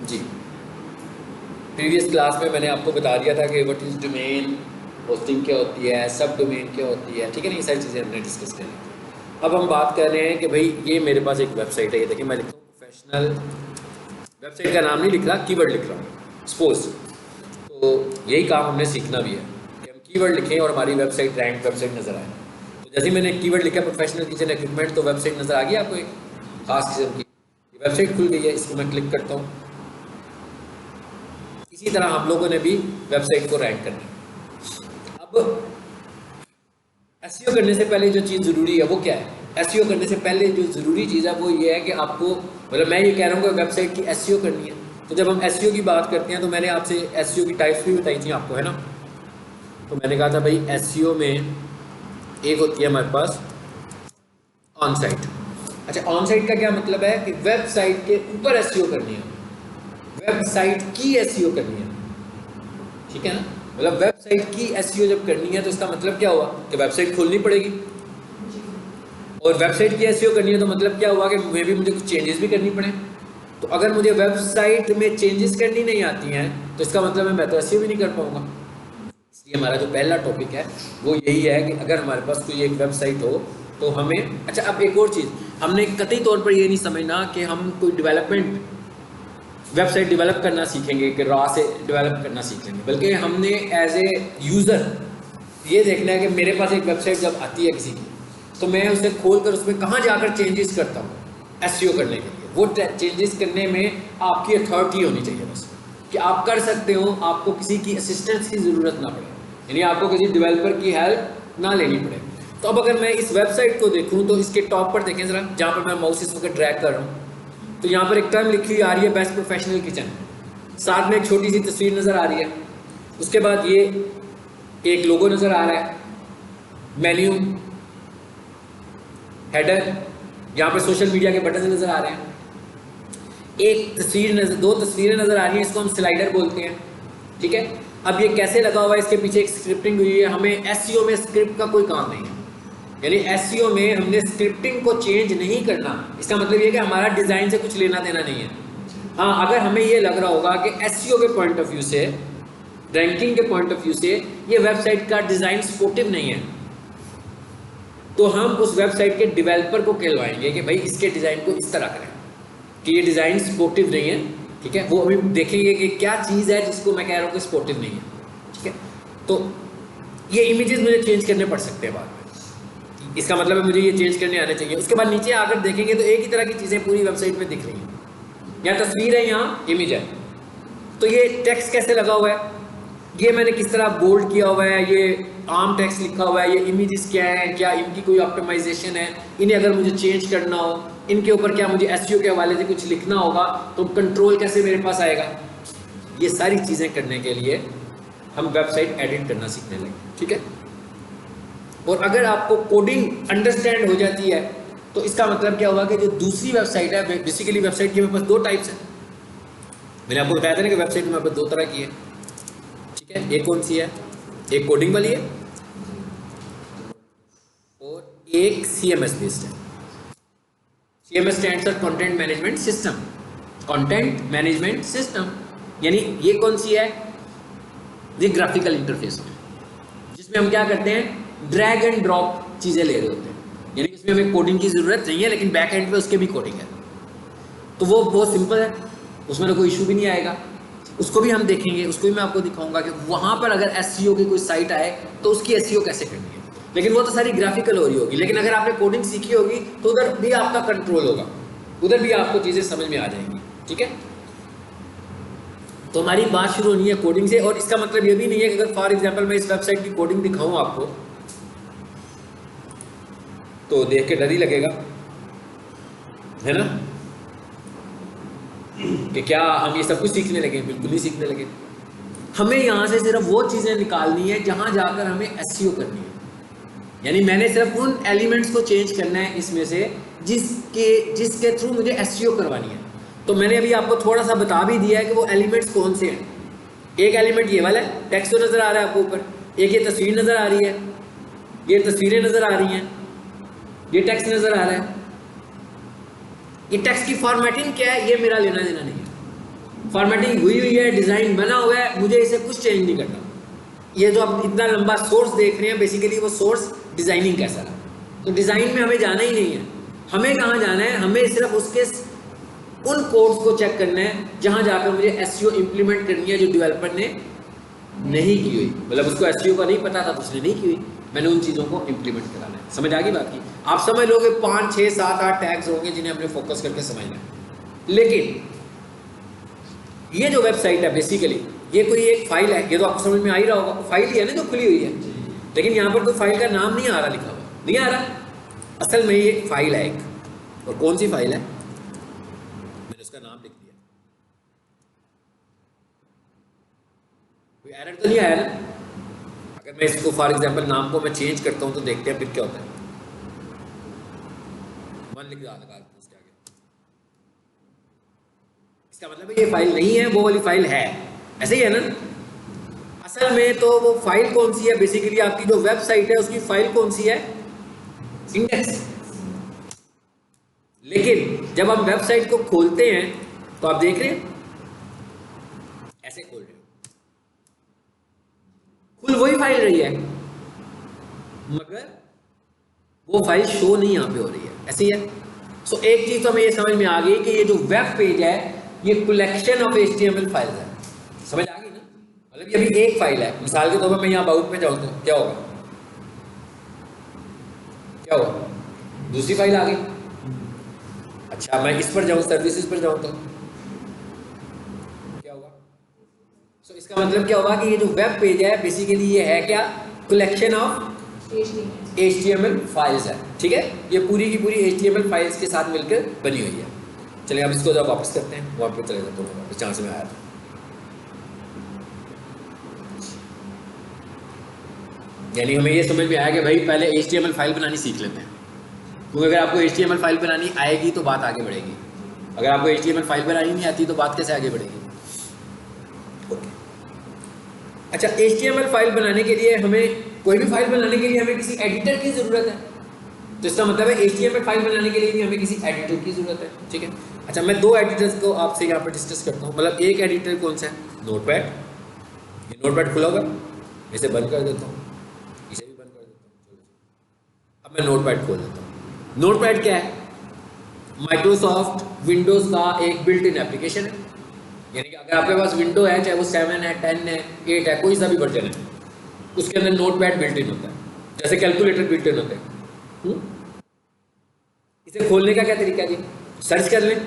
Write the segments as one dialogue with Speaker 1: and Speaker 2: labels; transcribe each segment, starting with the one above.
Speaker 1: जी, previous class में मैंने आपको बता दिया था कि व्हाट इज़ डोमेन, होस्टिंग क्या होती है, सब डोमेन क्या होती है, ठीक है ना, ये सारी चीज़ें हमने डिस्कस कर ली। अब हम बात कर रहे हैं कि भाई ये मेरे पास एक वेबसाइट है, ये देखिए मैं लिखता हूँ प्रोफेशनल, वेबसाइट का नाम नहीं लिख रहा, कीवर्ड लिख रहा हूँ सपोज। तो यही काम हमने सीखना भी है कि हम कीवर्ड लिखें और हमारी वेबसाइट रैंक वेबसाइट नज़र आए। तो जैसे मैंने कीवर्ड लिखा प्रोफेशनल किचन इक्विपमेंट, तो वेबसाइट नज़र आ गई आपको एक खास किस्म की, वेबसाइट खुल गई है, इसको मैं क्लिक करता हूँ। इसी तरह हम लोगों ने भी वेबसाइट को रैंक करना है। अब एसईओ करने से पहले जो चीज़ ज़रूरी है वो क्या है? एसईओ करने से पहले जो ज़रूरी चीज़ है वो ये है कि आपको, मतलब मैं ये कह रहा हूँ कि वेबसाइट की एसईओ करनी है। तो जब हम एसईओ की बात करते हैं तो मैंने आपसे एसईओ की टाइप्स भी बताई थी आपको, है ना। तो मैंने कहा था भाई एसईओ में एक होती है हमारे पास ऑन साइट। अच्छा, ऑन साइट का क्या मतलब है कि वेबसाइट के ऊपर एसईओ करनी है, वेबसाइट की एसईओ करनी है, ठीक है ना। मतलब वेबसाइट की एसईओ जब करनी है तो इसका मतलब क्या हुआ कि वेबसाइट खोलनी पड़ेगी, और वेबसाइट की एसईओ करनी है तो मतलब क्या हुआ कि मुझे कुछ चेंजेस भी करनी पड़े। तो अगर मुझे वेबसाइट में चेंजेस करनी नहीं आती हैं तो इसका मतलब है मैं तो एसईओ भी नहीं कर पाऊंगा। इसलिए हमारा जो पहला टॉपिक है वो यही है कि अगर हमारे पास कोई एक वेबसाइट हो तो हमें, अच्छा अब एक और चीज़, हमने कतई तौर पर ये नहीं समझना कि हम कोई डेवलपमेंट वेबसाइट डेवलप करना सीखेंगे कि रॉ से डेवलप करना सीख लेंगे, बल्कि हमने एज ए यूज़र ये देखना है कि मेरे पास एक वेबसाइट जब आती है किसी की, तो मैं उसे खोल कर उसमें कहाँ जाकर चेंजेस करता हूँ एसईओ करने के लिए। वो चेंजेस करने में आपकी अथॉरिटी होनी चाहिए बस, कि आप कर सकते हो, आपको किसी की असिस्टेंस की ज़रूरत ना पड़े, यानी आपको किसी डेवलपर की हेल्प ना लेनी पड़े। तो अब अगर मैं इस वेबसाइट को देखूँ तो इसके टॉप पर देखें ज़रा, जहाँ पर मैं माउस इस वक्त ड्रैग कर रहा हूँ, तो यहाँ पर एक टर्म लिखी हुई आ रही है बेस्ट प्रोफेशनल किचन, साथ में एक छोटी सी तस्वीर नज़र आ रही है, उसके बाद ये एक लोगो नज़र आ रहा है, मेन्यू, हेडर, यहाँ पर सोशल मीडिया के बटन नज़र आ रहे हैं, एक तस्वीर नज़र, दो तस्वीरें नज़र आ रही हैं, इसको हम स्लाइडर बोलते हैं, ठीक है। अब ये कैसे लगा हुआ है, इसके पीछे एक स्क्रिप्टिंग हुई है। हमें एसईओ में स्क्रिप्ट का कोई काम नहीं है, यानी एसईओ में हमने स्क्रिप्टिंग को चेंज नहीं करना। इसका मतलब ये कि हमारा डिज़ाइन से कुछ लेना देना नहीं है। हाँ, अगर हमें ये लग रहा होगा कि एसईओ के पॉइंट ऑफ व्यू से, रैंकिंग के पॉइंट ऑफ व्यू से ये वेबसाइट का डिज़ाइन सपोर्टिव नहीं है, तो हम उस वेबसाइट के डेवलपर को कहलवाएंगे कि भाई इसके डिज़ाइन को इस तरह करें कि ये डिज़ाइन सपोर्टिव नहीं है, ठीक है। वो अभी देखेंगे कि क्या चीज़ है जिसको मैं कह रहा हूँ कि सपोर्टिव नहीं है, ठीक है। तो ये इमेजेस मुझे चेंज करने पड़ सकते हैं बाद में, इसका मतलब है मुझे ये चेंज करने आने चाहिए। उसके बाद नीचे आकर देखेंगे तो एक ही तरह की चीज़ें पूरी वेबसाइट में दिख रही हैं, यहाँ तस्वीर है, यहाँ इमेज है, तो ये टेक्स्ट कैसे लगा हुआ है, ये मैंने किस तरह बोल्ड किया हुआ है, ये आम टेक्स्ट लिखा हुआ है, ये इमेजेस क्या है, क्या इनकी कोई ऑप्टिमाइजेशन है, इन्हें अगर मुझे चेंज करना हो, इनके ऊपर क्या मुझे एसईओ के हवाले से कुछ लिखना होगा, तो कंट्रोल कैसे मेरे पास आएगा। ये सारी चीज़ें करने के लिए हम वेबसाइट एडिट करना सीखने लगे, ठीक है। और अगर आपको कोडिंग अंडरस्टैंड हो जाती है तो इसका मतलब क्या हुआ कि जो दूसरी वेबसाइट है, बेसिकली वेबसाइट के मेरे पास दो टाइप्स है, मैंने आपको बताया था ना कि वेबसाइट में मेरे पास दो तरह की है, ठीक है। एक कौन सी है, एक कोडिंग वाली है और एक सीएमएस बेस्ड है। CMS stands for content management system, content management system, यानी ये कौन सी है, ये ग्राफिकल इंटरफेस है, जिसमें हम क्या करते हैं, ड्रैग एंड ड्रॉप चीज़ें ले रहे होते हैं, यानी इसमें हमें कोडिंग की ज़रूरत नहीं है, लेकिन बैक एंड पे उसके भी कोडिंग है, तो वो बहुत सिंपल है, उसमें तो कोई इशू भी नहीं आएगा। उसको भी हम देखेंगे, उसको भी मैं आपको दिखाऊंगा कि वहाँ पर अगर एसईओ की कोई साइट आए तो उसकी एसईओ कैसे करनी है, लेकिन वो तो सारी ग्राफिकल हो रही होगी। लेकिन अगर आपने कोडिंग सीखी होगी तो उधर भी आपका कंट्रोल होगा, उधर भी आपको चीज़ें समझ में आ जाएंगी, ठीक है। तो हमारी बात शुरू होनी है कोडिंग से, और इसका मतलब ये भी नहीं है कि अगर फॉर एग्जाम्पल मैं इस वेबसाइट की कोडिंग दिखाऊँ आपको तो देख के डर ही लगेगा, है ना, कि क्या हम ये सब कुछ सीखने लगे। बिल्कुल ही सीखने लगे। हमें यहाँ से सिर्फ वो चीज़ें निकालनी है जहाँ जाकर हमें एसईओ करनी है, यानी मैंने सिर्फ उन एलिमेंट्स को चेंज करना है इसमें से जिसके थ्रू मुझे एसईओ करवानी है। तो मैंने अभी आपको थोड़ा सा बता भी दिया है कि वो एलिमेंट्स कौन से हैं। एक एलिमेंट ये वाला है, टेक्स्ट तो नज़र आ रहा है आपको ऊपर, एक ये तस्वीर नज़र आ रही है, ये तस्वीरें नज़र आ रही हैं, ये टेक्स्ट नज़र आ रहा है। ये टेक्स्ट की फॉर्मेटिंग क्या है ये मेरा लेना देना नहीं है, फॉर्मेटिंग हुई हुई है, डिज़ाइन बना हुआ है, मुझे इसे कुछ चेंज नहीं करना। ये जो आप इतना लंबा सोर्स देख रहे हैं, बेसिकली वो सोर्स डिज़ाइनिंग कैसा है। तो डिज़ाइन में हमें जाना ही नहीं है। हमें कहाँ जाना है? हमें सिर्फ उसके उन कोड्स को चेक करना है जहाँ जाकर मुझे एसईओ इंप्लीमेंट करनी है, जो डेवलपर ने नहीं की हुई, मतलब उसको एसईओ का नहीं पता था तो उसने नहीं की हुई, मैंने उन चीज़ों को इंप्लीमेंट कराना है। समझ आ गई बात की? आप समझ लोगे 5, 6, 7, 8 टैग्स होंगे जिन्हें हमने फोकस करके समझना है। लेकिन ये जो वेबसाइट है बेसिकली ये कोई एक फाइल है, ये तो आपको समझ में आ ही रहा होगा, फाइल ही है ना जो खुली हुई है, लेकिन यहाँ पर कोई फाइल का नाम नहीं आ रहा, लिखा हुआ नहीं आ रहा। असल में ये फाइल है एक, और कौन सी फाइल है? मैंने उसका नाम लिख दिया। कोई एरर तो नहीं आया ना? अगर मैं इसको फॉर एग्जांपल नाम को मैं चेंज करता हूं तो देखते हैं फिर क्या होता है। मन लिख लगा उसके आगे, इसका मतलब है ये फाइल नहीं है, वो वाली फाइल है, ऐसे ही है ना? असल में तो वो फाइल कौन सी है? बेसिकली आपकी जो वेबसाइट है उसकी फाइल कौन सी है? इंडेक्स। लेकिन जब हम वेबसाइट को खोलते हैं तो आप देख रहे हैं ऐसे खोल रहे हो, खुल वही फाइल रही है मगर वो फाइल शो नहीं यहाँ पे हो रही है, ऐसे ही है। सो एक चीज तो हमें ये समझ में आ गई कि ये जो वेब पेज है ये कलेक्शन ऑफ HTML फाइल्स है। समझ आ गई ना? मतलब ये भी एक फाइल है। मिसाल के तौर पर मैं यहाँ अबाउट पे जाऊँ तो क्या होगा? क्या होगा? दूसरी फाइल आ गई। अच्छा मैं इस पर जाऊँ, सर्विसेज पर जाऊँ तो क्या होगा? सो इसका मतलब क्या होगा कि ये जो वेब पेज है बेसिकली ये है क्या? कलेक्शन ऑफ HTML फाइल्स है। ठीक है, ये पूरी की पूरी HTML फाइल्स के साथ मिलकर बनी हुई है। चलिए अब इसको जब वापस करते हैं, वहाँ पे चले जाते हैं जहाँ से मैं आया था। यानी हमें ये समझ में आया कि भाई पहले HTML फाइल बनानी सीख लेते हैं, क्योंकि अगर आपको HTML फाइल बनानी आएगी तो बात आगे बढ़ेगी। अगर आपको HTML फाइल बनानी नहीं आती तो बात कैसे आगे बढ़ेगी? ओके। अच्छा, HTML फाइल बनाने के लिए हमें, कोई भी फाइल बनाने के लिए हमें किसी एडिटर की ज़रूरत है। तो इसका मतलब है HTML फाइल बनाने के लिए भी हमें किसी एडिटर की ज़रूरत है। ठीक है। अच्छा मैं दो एडिटर्स को आपसे यहाँ पर डिस्कस करता हूँ। मतलब एक एडिटर कौन सा है? नोटपैड। ये नोटपैड खुला होगा, इसे बंद कर देता हूँ, इसे भी बंद कर देता हूँ। अब मैं नोटपैड खोल देता हूँ। नोटपैड क्या है? माइक्रोसॉफ्ट विंडोज़ का एक बिल्ट इन एप्लीकेशन है। यानी कि अगर आपके पास विंडो है, चाहे वो 7 है, 10 है, 8 है, कोई सा भी वर्जन है, उसके अंदर नोटपैड बिल्ट इन होता है, जैसे कैलकुलेटर बिल्ट इन होते हैं। इसे खोलने का क्या तरीका है जी? सर्च कर लें,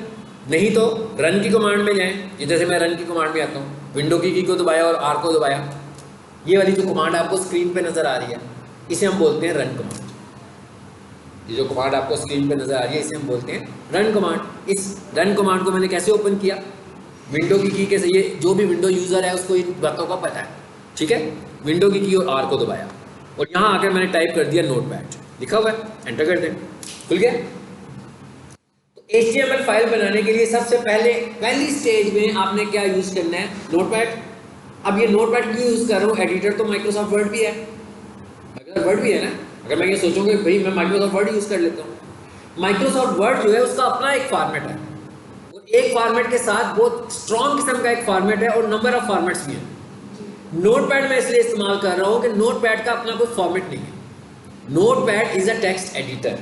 Speaker 1: नहीं तो रन की कमांड में जाएं। जैसे मैं रन की कमांड में आता हूँ, विंडो की को दबाया और आर को दबाया, ये वाली जो कमांड आपको स्क्रीन पे नजर आ रही है इसे हम बोलते हैं रन कमांड। ये जो कमांड आपको स्क्रीन पे नजर आ रही है इसे हम बोलते हैं रन कमांड। इस रन कमांड को मैंने कैसे ओपन किया? विंडो की के से, ये जो भी विंडो यूजर है उसको इन बातों का पता है। ठीक है, विंडो की और आर को दबाया और यहाँ आकर मैंने टाइप कर दिया नोटपैड, लिखा हुआ है, एंटर कर दें, खुल गया। तो HTML फाइल बनाने के लिए सबसे पहली स्टेज में आपने क्या यूज करना है? नोटपैड। अब ये नोटपैड क्यों यूज कर रहा हूँ? एडिटर तो माइक्रोसॉफ्ट वर्ड भी है, माइक्रोसॉफ्ट वर्ड भी है ना। अगर मैं ये सोचूंगा भाई मैं माइक्रोसॉफ्ट वर्ड यूज कर लेता हूँ, माइक्रोसॉफ्ट वर्ड जो है उसका अपना एक फॉर्मेट है, और एक फॉर्मेट के साथ बहुत स्ट्रॉन्ग किस्म का एक फॉर्मेट है और नंबर ऑफ फॉर्मेट्स भी हैं। नोटपैड मैं इसलिए इस्तेमाल कर रहा हूँ कि नोटपैड का अपना कोई फॉर्मेट नहीं है। Notepad is a text editor,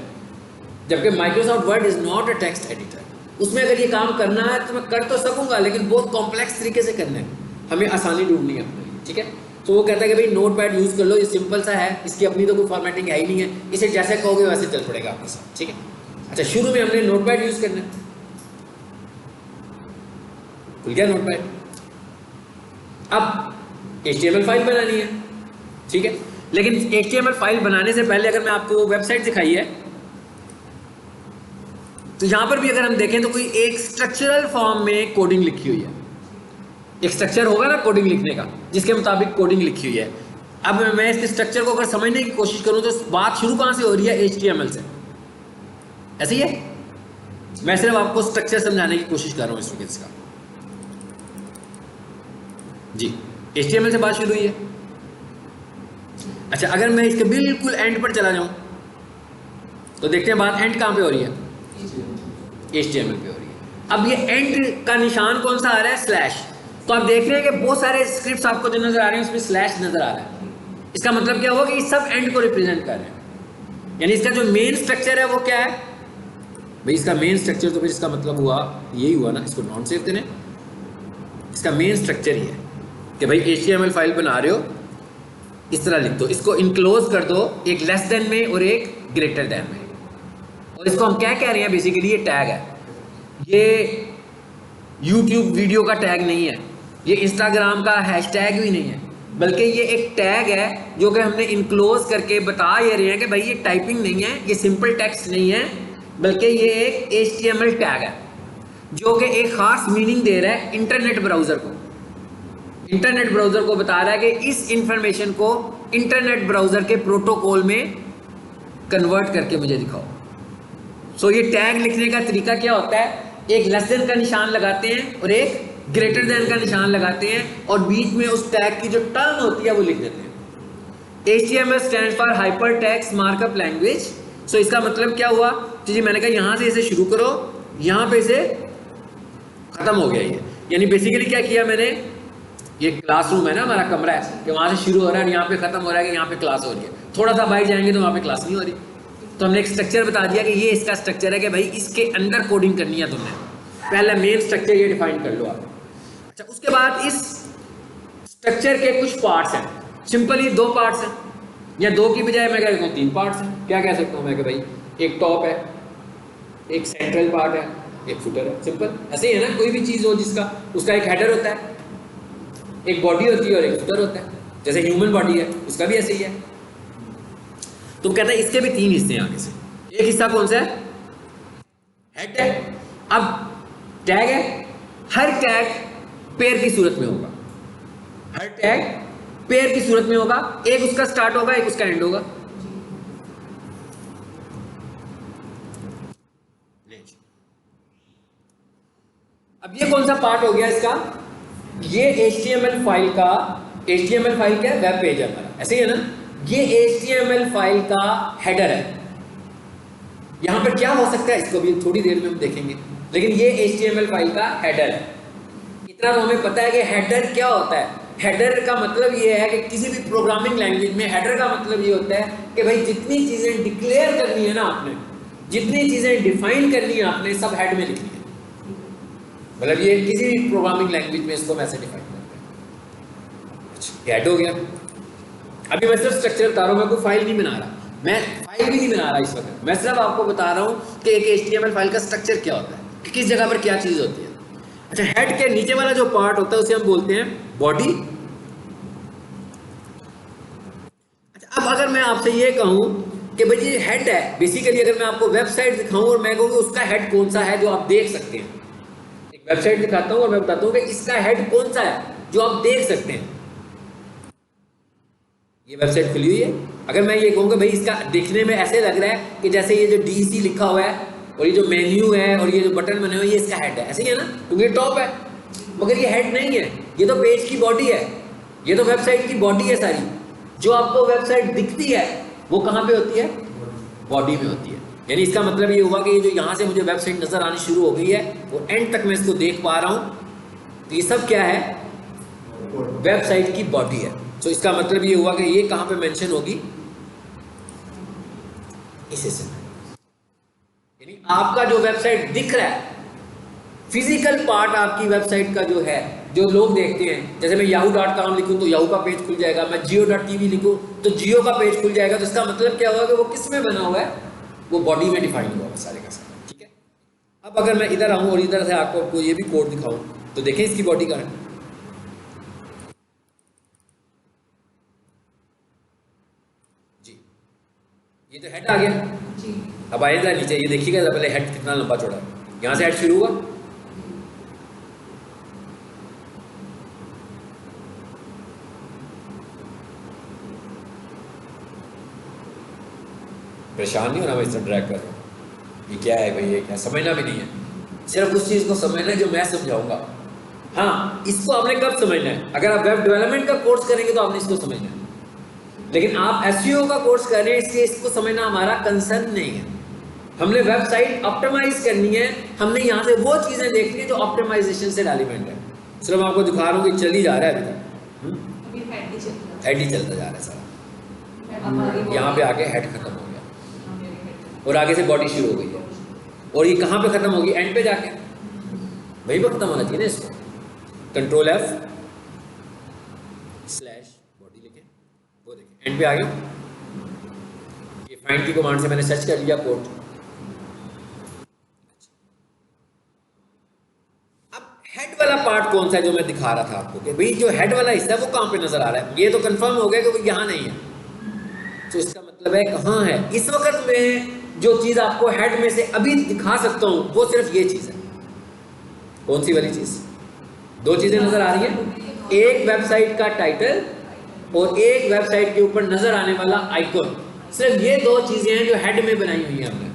Speaker 1: जबकि Microsoft Word is not a text editor. उसमें अगर ये काम करना है तो मैं कर तो सकूंगा, लेकिन बहुत कॉम्प्लेक्स तरीके से करना है, हमें आसानी ढूंढनी है अपने लिए। ठीक है, तो वो कहता है कि भाई नोटपैड यूज कर लो, ये सिंपल सा है, इसकी अपनी तो कोई फॉर्मेटिंग है ही नहीं है, इसे जैसे कहोगे वैसे चल पड़ेगा आपके साथ। ठीक है, अच्छा शुरू में हमने नोटपैड यूज करना है, खुल गया नोटपैड। अब HTML फाइल बनानी है। ठीक है, लेकिन HTML फाइल बनाने से पहले अगर मैं आपको वेबसाइट दिखाई है तो यहां पर भी अगर हम देखें तो कोई एक स्ट्रक्चरल फॉर्म में कोडिंग लिखी हुई है। एक स्ट्रक्चर होगा ना कोडिंग लिखने का, जिसके मुताबिक कोडिंग लिखी हुई है। अब मैं इसके स्ट्रक्चर को अगर समझने की कोशिश करूं तो बात शुरू कहां से हो रही है? HTML से। ऐसे ही है, मैं सिर्फ आपको स्ट्रक्चर समझाने की कोशिश कर रहा हूं इस वक्त इसका। जी, HTML से बात शुरू हुई है। अच्छा अगर मैं इसके बिल्कुल एंड पर चला जाऊं तो देखते हैं बात एंड कहां पे हो रही है? HTML पे हो रही है। अब ये एंड का निशान कौन सा आ रहा है? स्लैश। तो आप देख रहे हैं कि बहुत सारे स्क्रिप्ट्स आपको जो नजर आ रहे हैं उसमें स्लैश नजर आ रहा है। इसका मतलब क्या हुआ कि ये सब एंड को रिप्रेजेंट कर रहे हैं। यानी इसका जो मेन स्ट्रक्चर है वो क्या है भाई? इसका मेन स्ट्रक्चर तो फिर इसका मतलब हुआ यही हुआ ना, इसको नॉन सेव करें। इसका मेन स्ट्रक्चर ये है कि भाई HTML फाइल बना रहे हो, इस तरह लिख दो, इसको इनक्लोज कर दो एक लेस देन में और एक ग्रेटर देन में। और इसको हम क्या कह रहे हैं? बेसिकली ये टैग है। ये YouTube वीडियो का टैग नहीं है, ये Instagram का हैशटैग भी नहीं है, बल्कि ये एक टैग है जो कि हमने इनक्लोज करके बता ये रहे हैं कि भाई ये टाइपिंग नहीं है, ये सिंपल टेक्स्ट नहीं है, बल्कि ये एक HTML टैग है जो कि एक खास मीनिंग दे रहा है इंटरनेट ब्राउजर को। इंटरनेट ब्राउजर को बता रहा है कि इस इंफॉर्मेशन को इंटरनेट ब्राउजर के प्रोटोकॉल में कन्वर्ट करके मुझे दिखाओ। सो ये टैग लिखने का तरीका क्या होता है? एक लेस देन का निशान लगाते हैं और एक ग्रेटर देन का निशान लगाते हैं और बीच में उस टैग की जो टर्म होती है वो लिख देते हैं। HTML stand for hyper text markup language. So इसका मतलब क्या हुआ? तो जी मैंने कहा यहाँ से इसे शुरू करो, यहाँ पे इसे खत्म हो गया ये। यानी बेसिकली क्या किया मैंने, ये क्लासरूम है ना हमारा कमरा है कि वहाँ से शुरू हो रहा है और यहाँ पे खत्म हो रहा है कि यहाँ पे क्लास हो रही है। थोड़ा सा बाहर जाएंगे तो वहाँ पे क्लास नहीं हो रही। तो हमने एक स्ट्रक्चर बता दिया कि ये इसका स्ट्रक्चर है कि भाई इसके अंदर कोडिंग करनी है तुमने। पहला मेन स्ट्रक्चर ये डिफाइन कर लो आप। अच्छा, उसके बाद इस स्ट्रक्चर के कुछ पार्ट्स हैं। सिंपली 2 पार्ट्स हैं, या 2 की बजाय मैं कह सकता हूँ 3 पार्ट्स हैं। क्या कह सकता हूँ मैं कि भाई एक टॉप है, एक सेंट्रल पार्ट है, एक फुटर है। सिंपल ऐसे ही है ना, कोई भी चीज़ हो जिसका उसका एक हेडर होता है, एक बॉडी होती है और एक फुटर होता है। जैसे ह्यूमन बॉडी है उसका भी ऐसे ही है। तो कहता है इसके भी 3 हिस्से हैं आगे से। एक हिस्सा कौन सा है? हेड है। अब टैग है, हर टैग पेयर की सूरत में होगा, हर टैग पेयर की सूरत में होगा। एक उसका स्टार्ट होगा, एक उसका एंड होगा। अब ये कौन सा पार्ट हो गया इसका? ये HTML फाइल का, HTML फाइल क्या है? वेब पेज है हमारा, ऐसे ही है ना। ये HTML फाइल का हेडर है। यहां पर क्या हो सकता है इसको भी थोड़ी देर में हम देखेंगे, लेकिन ये HTML फाइल का हेडर है। इतना तो हमें पता है कि हेडर क्या होता है। हेडर का मतलब ये है कि किसी भी प्रोग्रामिंग लैंग्वेज में हेडर का मतलब ये होता है कि भाई जितनी चीजें डिक्लेयर करनी है ना आपने, जितनी चीजें डिफाइन करनी है आपने, सब हेड में लिखनी है। मतलब ये किसी भी प्रोग्रामिंग लैंग्वेज में इसको हम ऐसे डिफाइन करते हैं। अच्छा, हेड हो गया। अभी मैं सिर्फ स्ट्रक्चर बता रहा हूँ, मैं कोई फाइल नहीं बना रहा, मैं फाइल भी नहीं बना रहा इस वक्त। मैं सिर्फ आपको बता रहा हूँ कि एक HTML फाइल का स्ट्रक्चर क्या होता है, कि किस जगह पर क्या चीज़ होती है। अच्छा, हेड के नीचे वाला जो पार्ट होता है उसे हम बोलते हैं बॉडी। अच्छा, अब अगर मैं आपसे ये कहूँ कि भाई ये हेड है, बेसिकली अगर मैं आपको वेबसाइट दिखाऊँ और मैं कहूँ उसका हेड कौन सा है जो आप देख सकते हैं, एक वेबसाइट दिखाता हूँ और मैं बताता हूँ कि इसका हेड कौन सा है जो आप देख सकते हैं। ये वेबसाइट खुली हुई है। अगर मैं ये कहूँ कि भाई इसका दिखने में ऐसे लग रहा है कि जैसे ये जो DEC लिखा हुआ है और ये जो मेन्यू है और ये जो बटन बने हुए हैं, ये इसका हेड है, ऐसे ही है ना, क्योंकि ये टॉप है। मगर ये हेड नहीं है, ये तो पेज की बॉडी है, ये तो वेबसाइट की बॉडी है सारी। जो आपको वेबसाइट दिखती है वो कहाँ पे होती है? बॉडी में होती है। यानी इसका मतलब ये हुआ कि ये जो यहाँ से मुझे वेबसाइट नजर आनी शुरू हो गई है वो एंड तक मैं इसको देख पा रहा हूँ, तो ये सब क्या है? वेबसाइट की बॉडी है। तो इसका मतलब ये हुआ कि ये कहाँ पे मेंशन होगी? इस हिस्से में। यानी आपका जो वेबसाइट दिख रहा है, फिजिकल पार्ट आपकी वेबसाइट का जो है, जो लोग देखते हैं, जैसे मैं yahoo.com लिखूं तो याहू का पेज खुल जाएगा, मैं jio.tv लिखूं तो जियो का पेज खुल जाएगा। तो इसका मतलब क्या हुआ कि वो किस में बना हुआ है? वो बॉडी में डिफाइन हुआ है सारे का सारा। ठीक है। अब अगर मैं इधर आऊं और इधर से आपको ये भी कोड दिखाऊं तो देखें इसकी बॉडी का है। ये तो हेड आ गया जी। अब आएगा नीचे, ये देखिएगा पहले हेड कितना लंबा चौड़ा है। यहाँ से हेड शुरू हुआ, परेशान नहीं होना मैं इससे ड्रैग कर रहा हूँ। ये क्या है भाई? ये क्या समझना भी नहीं है, सिर्फ उस चीज़ को समझना है जो मैं समझाऊंगा। हाँ, इसको आपने कब समझना है? अगर आप वेब डेवलपमेंट का कोर्स करेंगे तो आपने इसको समझना है, लेकिन आप SEO का कोर्स कर रहे हैं इसलिए इसको समझना हमारा कंसर्न नहीं है। हमने वेबसाइट ऑप्टिमाइज करनी है, हमने यहाँ से वो चीज़ें देखनी है जो ऑप्टिमाइजेशन से रेलिवेंट है। सिर्फ आपको दिखा रहा हूँ कि चल ही जा रहा है अभी तक, हेड ही चलता जा रहा है सारा। यहाँ पे आके हेड खत्म हो गया और आगे से बॉडी शुरू हो गई है, और ये कहाँ पे खत्म होगी? एंड पे जाके, वही पे खत्म होना चाहिए ना इसको। कंट्रोल F स्लैश बॉडी लिखे, वो देखें एंड पे आ गया। ये फाइंड की कमांड से मैंने सर्च कर लिया पोर्ट। अब हेड वाला पार्ट कौन सा है जो मैं दिखा रहा था आपको कि भाई जो हेड वाला हिस्सा है वो कहाँ पे नजर आ रहा है? ये तो कंफर्म हो गया कि वो यहाँ नहीं है, तो इसका मतलब है कहाँ है? इस वक्त में जो चीज़ आपको हेड में से अभी दिखा सकता हूँ वो सिर्फ ये चीज़ है। कौन सी वाली चीज़? दो चीज़ें नज़र आ रही हैं, एक वेबसाइट का टाइटल और एक वेबसाइट के ऊपर नज़र आने वाला आइकॉन। सिर्फ ये दो चीज़ें हैं जो हेड में बनाई हुई हैं हमने,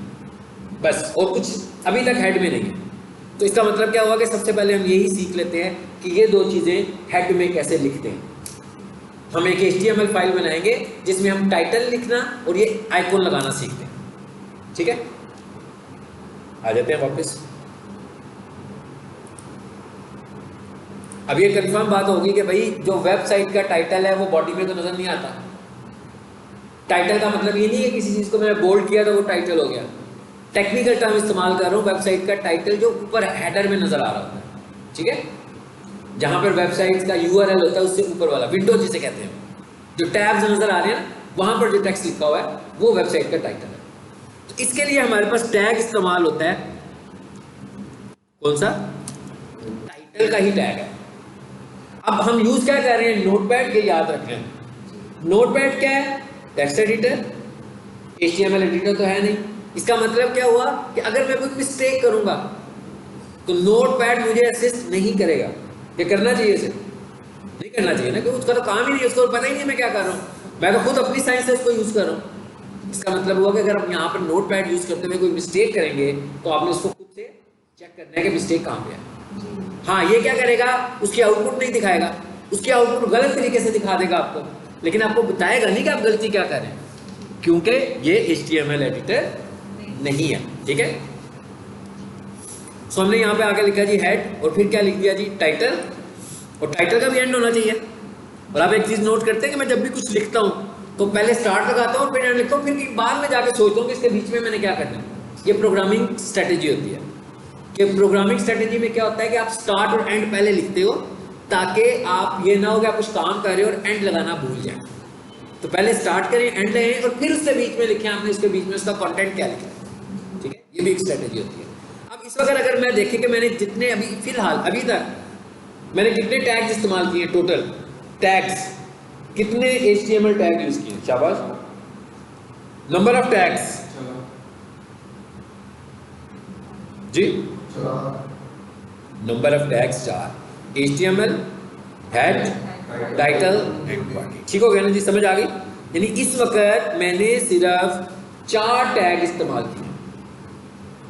Speaker 1: बस, और कुछ अभी तक हेड में नहीं है। तो इसका मतलब क्या हुआ कि सबसे पहले हम यही सीख लेते हैं कि ये दो चीज़ें हेड में कैसे लिखते हैं। हम एक HTML फाइल बनाएंगे जिसमें हम टाइटल लिखना और ये आइकॉन लगाना सीखते हैं, ठीक है? आ जाते हैं वापस। अब ये कंफर्म बात होगी कि भाई जो वेबसाइट का टाइटल है वो बॉडी में तो नजर नहीं आता। टाइटल का मतलब ये नहीं है किसी चीज को मैंने बोल्ड किया तो वो टाइटल हो गया। टेक्निकल टर्म इस्तेमाल कर रहा हूँ, वेबसाइट का टाइटल जो ऊपर हेडर में नजर आ रहा होता है, ठीक है? जहां पर वेबसाइट का URL होता है उससे ऊपर वाला विंडो जिसे कहते हैं, जो टैब्स नजर आ रहे हैं ना, वहां पर जो टेक्स्ट लिखा हुआ है वो वेबसाइट का टाइटल है। तो इसके लिए हमारे पास टैग इस्तेमाल होता है, कौन सा? टाइटल का ही टैग है। अब हम यूज क्या कर रहे हैं? नोटपैड। ये याद रखें, नोटपैड क्या है? Text editor. HTML एडिटर तो है नहीं। इसका मतलब क्या हुआ कि अगर मैं कोई मिस्टेक करूंगा तो नोटपैड मुझे असिस्ट नहीं करेगा। ये करना चाहिए इसे? नहीं करना चाहिए ना, क्योंकि उसका तो काम ही नहीं है, उसको पता ही नहीं मैं क्या कर रहा हूँ। मैं तो खुद अपनी साइंस से इसको यूज कर रहा हूँ। इसका मतलब हुआ कि अगर आप यहाँ पर नोटपैड यूज करते हुए कोई मिस्टेक करेंगे तो आपने उसको खुद से चेक करना है कि मिस्टेक कहाँ पे है। हाँ, ये क्या करेगा? उसकी आउटपुट नहीं दिखाएगा, उसकी आउटपुट गलत तरीके से दिखा देगा आपको, लेकिन आपको बताएगा नहीं कि आप गलती क्या करें, क्योंकि ये HTML एडिटर नहीं है, ठीक है? सो हमने यहाँ पे आके लिखा जी हेड, और फिर क्या लिख दिया जी? टाइटल। और टाइटल का भी एंड होना चाहिए। और आप एक चीज नोट करते हैं कि मैं जब भी कुछ लिखता हूँ तो पहले स्टार्ट लगाता हूँ, फिर एंड लिखता हूँ, फिर बाद में जाके सोचता हूँ कि इसके बीच में मैंने क्या करना है। ये प्रोग्रामिंग स्ट्रेटेजी होती है कि प्रोग्रामिंग स्ट्रेटेजी में क्या होता है कि आप स्टार्ट और एंड पहले लिखते हो, ताकि आप ये ना हो कि आप कुछ काम कर रहे हो और एंड लगाना भूल जाए। तो पहले स्टार्ट करें, एंड लगाएं, और फिर उसके बीच में लिखें आपने उसके बीच में उसका कंटेंट क्या लिखा है, ठीक है? ये भी एक स्ट्रेटेजी होती है। अब इस वक्त अगर मैं देखें कि मैंने जितने अभी फिलहाल अभी तक मैंने कितने टैग्स इस्तेमाल किए, टोटल टैग्स कितने HTML टैग यूज किए? शाबाश। नंबर ऑफ टैग्स जी, number of tags 4। HTML, head, title and body. ठीक हो गया ना जी? समझ आ गई? यानी इस वक्त मैंने सिर्फ 4 टैग इस्तेमाल किए।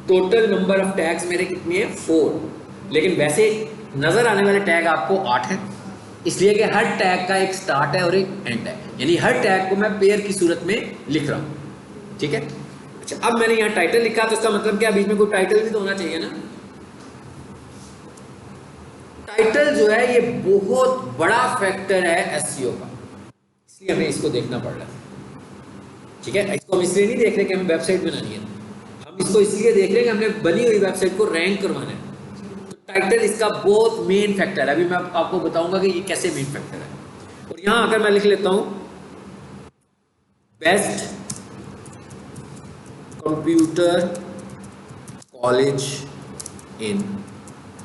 Speaker 1: टोटल नंबर ऑफ टैग्स मेरे कितने हैं? 4। लेकिन वैसे नजर आने वाले टैग आपको 8 है, इसलिए कि हर टैग का एक स्टार्ट है और एक एंड है, यानी हर टैग को मैं पेयर की सूरत में लिख रहा हूं, ठीक है? अच्छा, अब मैंने यहाँ टाइटल लिखा तो इसका मतलब क्या? बीच में कोई टाइटल भी तो होना चाहिए ना। टाइटल जो है ये बहुत बड़ा फैक्टर है SEO का, इसलिए हमें इसको देखना पड़ रहा है, ठीक है? इसको हम इसलिए नहीं देख रहे कि हमें वेबसाइट बनानी है, हम इसको इसलिए देख रहे हैं कि हमने बनी हुई वेबसाइट को रैंक करवाना है। तो टाइटल इसका बहुत मेन फैक्टर है। अभी मैं आपको बताऊंगा कि ये कैसे मेन फैक्टर है। और यहां अगर मैं लिख लेता हूं best computer college in